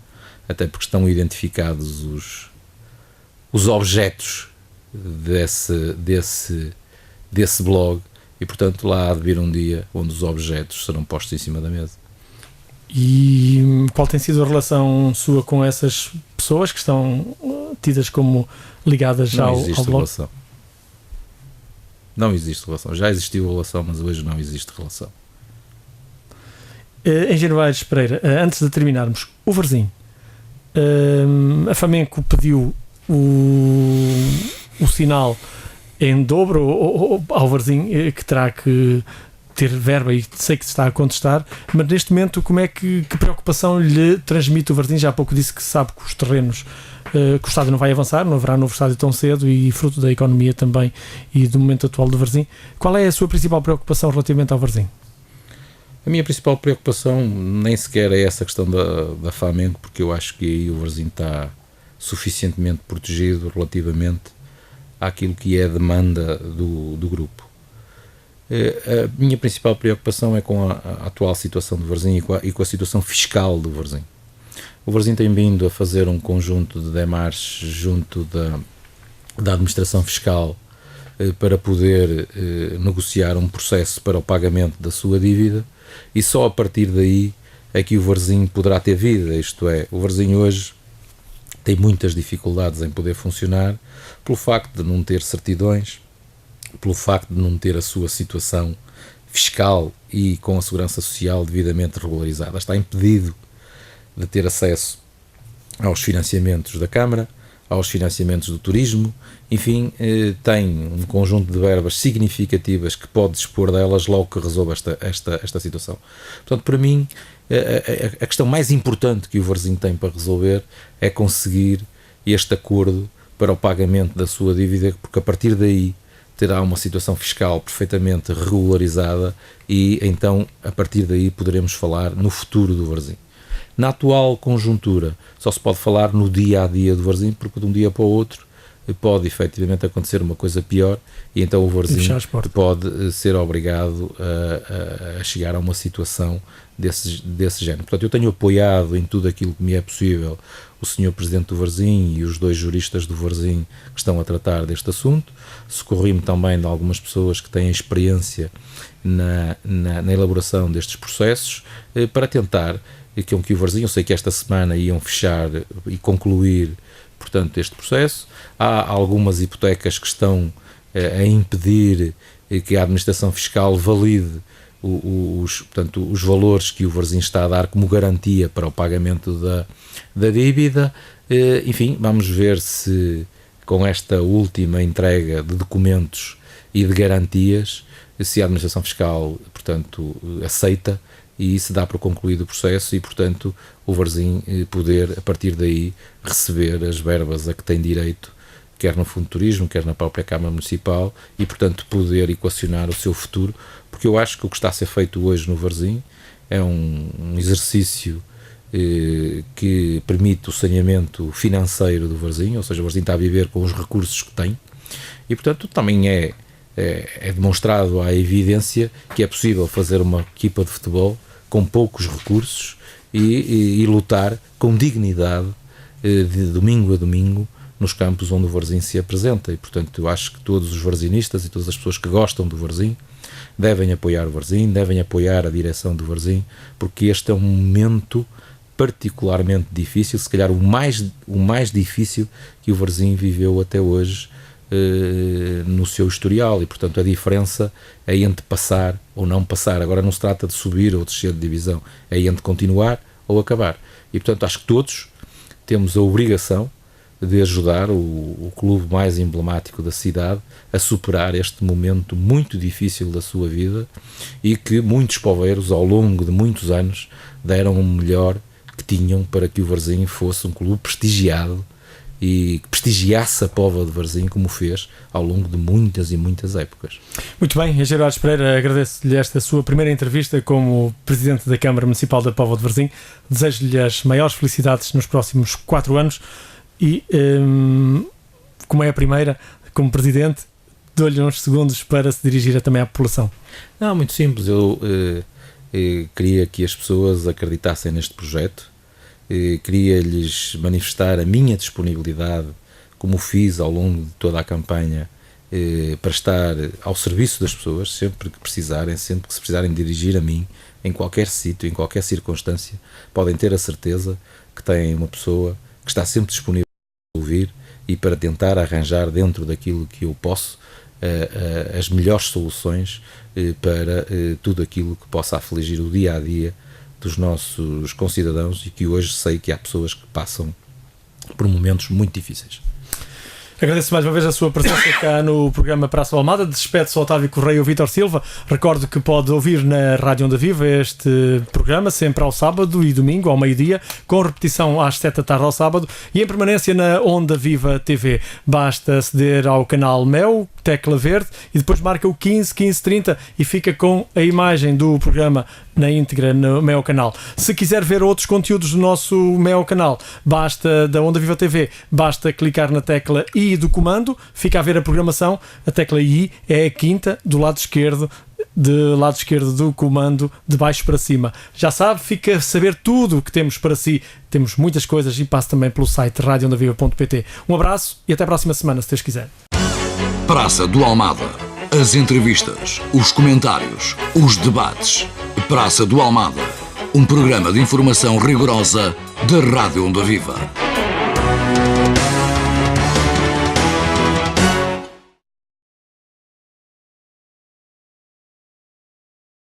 até porque estão identificados os objetos desse blog e, portanto, lá há de vir um dia onde os objetos serão postos em cima da mesa. E qual tem sido a relação sua com essas pessoas que estão tidas como ligadas ao blog? Relação. Não existe relação. Já existiu relação, mas hoje não existe relação. Angelo Aires Pereira, antes de terminarmos, o Varzim. A Flamengo pediu o sinal em dobro ao Varzim, que terá que ter verba e sei que se está a contestar, mas neste momento que preocupação lhe transmite o Varzim? Já há pouco disse que sabe que os terrenos, que o estádio não vai avançar, não haverá novo estádio tão cedo e fruto da economia também e do momento atual do Varzim. Qual é a sua principal preocupação relativamente ao Varzim? A minha principal preocupação nem sequer é essa questão da Flamengo, porque eu acho que aí o Varzim está suficientemente protegido relativamente àquilo que é a demanda do grupo. A minha principal preocupação é com a atual situação do Varzim e com a situação fiscal do Varzim. O Varzim tem vindo a fazer um conjunto de démarches junto da administração fiscal para poder negociar um processo para o pagamento da sua dívida e só a partir daí é que o Varzim poderá ter vida, isto é, o Varzim hoje tem muitas dificuldades em poder funcionar pelo facto de não ter certidões, pelo facto de não ter a sua situação fiscal e com a segurança social devidamente regularizada. Está impedido de ter acesso aos financiamentos da Câmara, aos financiamentos do turismo, enfim, tem um conjunto de verbas significativas que pode dispor delas logo que resolva esta situação. Portanto, para mim, a questão mais importante que o Varzim tem para resolver é conseguir este acordo para o pagamento da sua dívida, porque a partir daí terá uma situação fiscal perfeitamente regularizada e então a partir daí poderemos falar no futuro do Varzim. Na atual conjuntura só se pode falar no dia a dia do Varzim, porque de um dia para o outro pode efetivamente acontecer uma coisa pior e então o Varzim pode ser obrigado a chegar a uma situação desse género. Portanto, eu tenho apoiado em tudo aquilo que me é possível o Sr. Presidente do Varzim e os 2 juristas do Varzim que estão a tratar deste assunto. Socorri-me também de algumas pessoas que têm experiência na elaboração destes processos para tentar que o Varzim, eu sei que esta semana iam fechar e concluir, portanto, este processo. Há algumas hipotecas que estão a impedir que a administração fiscal valide os valores que o Varzim está a dar como garantia para o pagamento da dívida. Enfim, vamos ver se com esta última entrega de documentos e de garantias, se a administração fiscal, portanto, aceita e se dá por concluído o processo e, portanto, o Varzim poder, a partir daí, receber as verbas a que tem direito, quer no Fundo de Turismo, quer na própria Câmara Municipal, e, portanto, poder equacionar o seu futuro, porque eu acho que o que está a ser feito hoje no Varzim é um exercício que permite o saneamento financeiro do Varzim, ou seja, o Varzim está a viver com os recursos que tem, e, portanto, também é demonstrado à evidência que é possível fazer uma equipa de futebol com poucos recursos e lutar com dignidade de domingo a domingo nos campos onde o Varzim se apresenta. E, portanto, eu acho que todos os varzinistas e todas as pessoas que gostam do Varzim devem apoiar o Varzim, devem apoiar a direção do Varzim, porque este é um momento particularmente difícil, se calhar o mais difícil que o Varzim viveu até hoje no seu historial, e, portanto, a diferença é entre passar ou não passar. Agora não se trata de subir ou descer de divisão, é entre continuar ou acabar. E, portanto, acho que todos temos a obrigação de ajudar o clube mais emblemático da cidade a superar este momento muito difícil da sua vida e que muitos poveiros, ao longo de muitos anos, deram o melhor que tinham para que o Varzim fosse um clube prestigiado e que prestigiasse a Póvoa de Varzim como fez ao longo de muitas e muitas épocas. Muito bem, Engenheiro Aires Pereira, agradeço-lhe esta sua primeira entrevista como Presidente da Câmara Municipal da Póvoa de Varzim. Desejo-lhe as maiores felicidades nos próximos 4 anos e, como é a primeira, como Presidente, dou-lhe uns segundos para se dirigir também à população. Não, muito simples. Eu queria que as pessoas acreditassem neste projeto. Queria-lhes manifestar a minha disponibilidade, como fiz ao longo de toda a campanha, para estar ao serviço das pessoas, sempre que precisarem, sempre que se precisarem dirigir a mim, em qualquer sítio, em qualquer circunstância, podem ter a certeza que têm uma pessoa que está sempre disponível para ouvir e para tentar arranjar dentro daquilo que eu posso as melhores soluções para tudo aquilo que possa afligir o dia-a-dia dos nossos concidadãos e que hoje sei que há pessoas que passam por momentos muito difíceis. Agradeço mais uma vez a sua presença cá no programa Praça do Almada. Despede-se o Otávio Correia e o Vítor Silva. Recordo que pode ouvir na Rádio Onda Viva este programa sempre ao sábado e domingo ao meio-dia, com repetição às 7 da tarde ao sábado e em permanência na Onda Viva TV. Basta aceder ao canal Mel, tecla verde, e depois marca o 15 15 30 e fica com a imagem do programa na íntegra no meu canal. Se quiser ver outros conteúdos do nosso meu canal, basta, da Onda Viva TV, basta clicar na tecla I do comando, fica a ver a programação. A tecla I é a quinta do lado esquerdo do comando, de baixo para cima. Já sabe, fica a saber tudo o que temos para si. Temos muitas coisas e passe também pelo site radioondaviva.pt. Um abraço e até a próxima semana, se Deus quiser. Praça do Almada. As entrevistas, os comentários, os debates. Praça do Almada. Um programa de informação rigorosa da Rádio Onda Viva.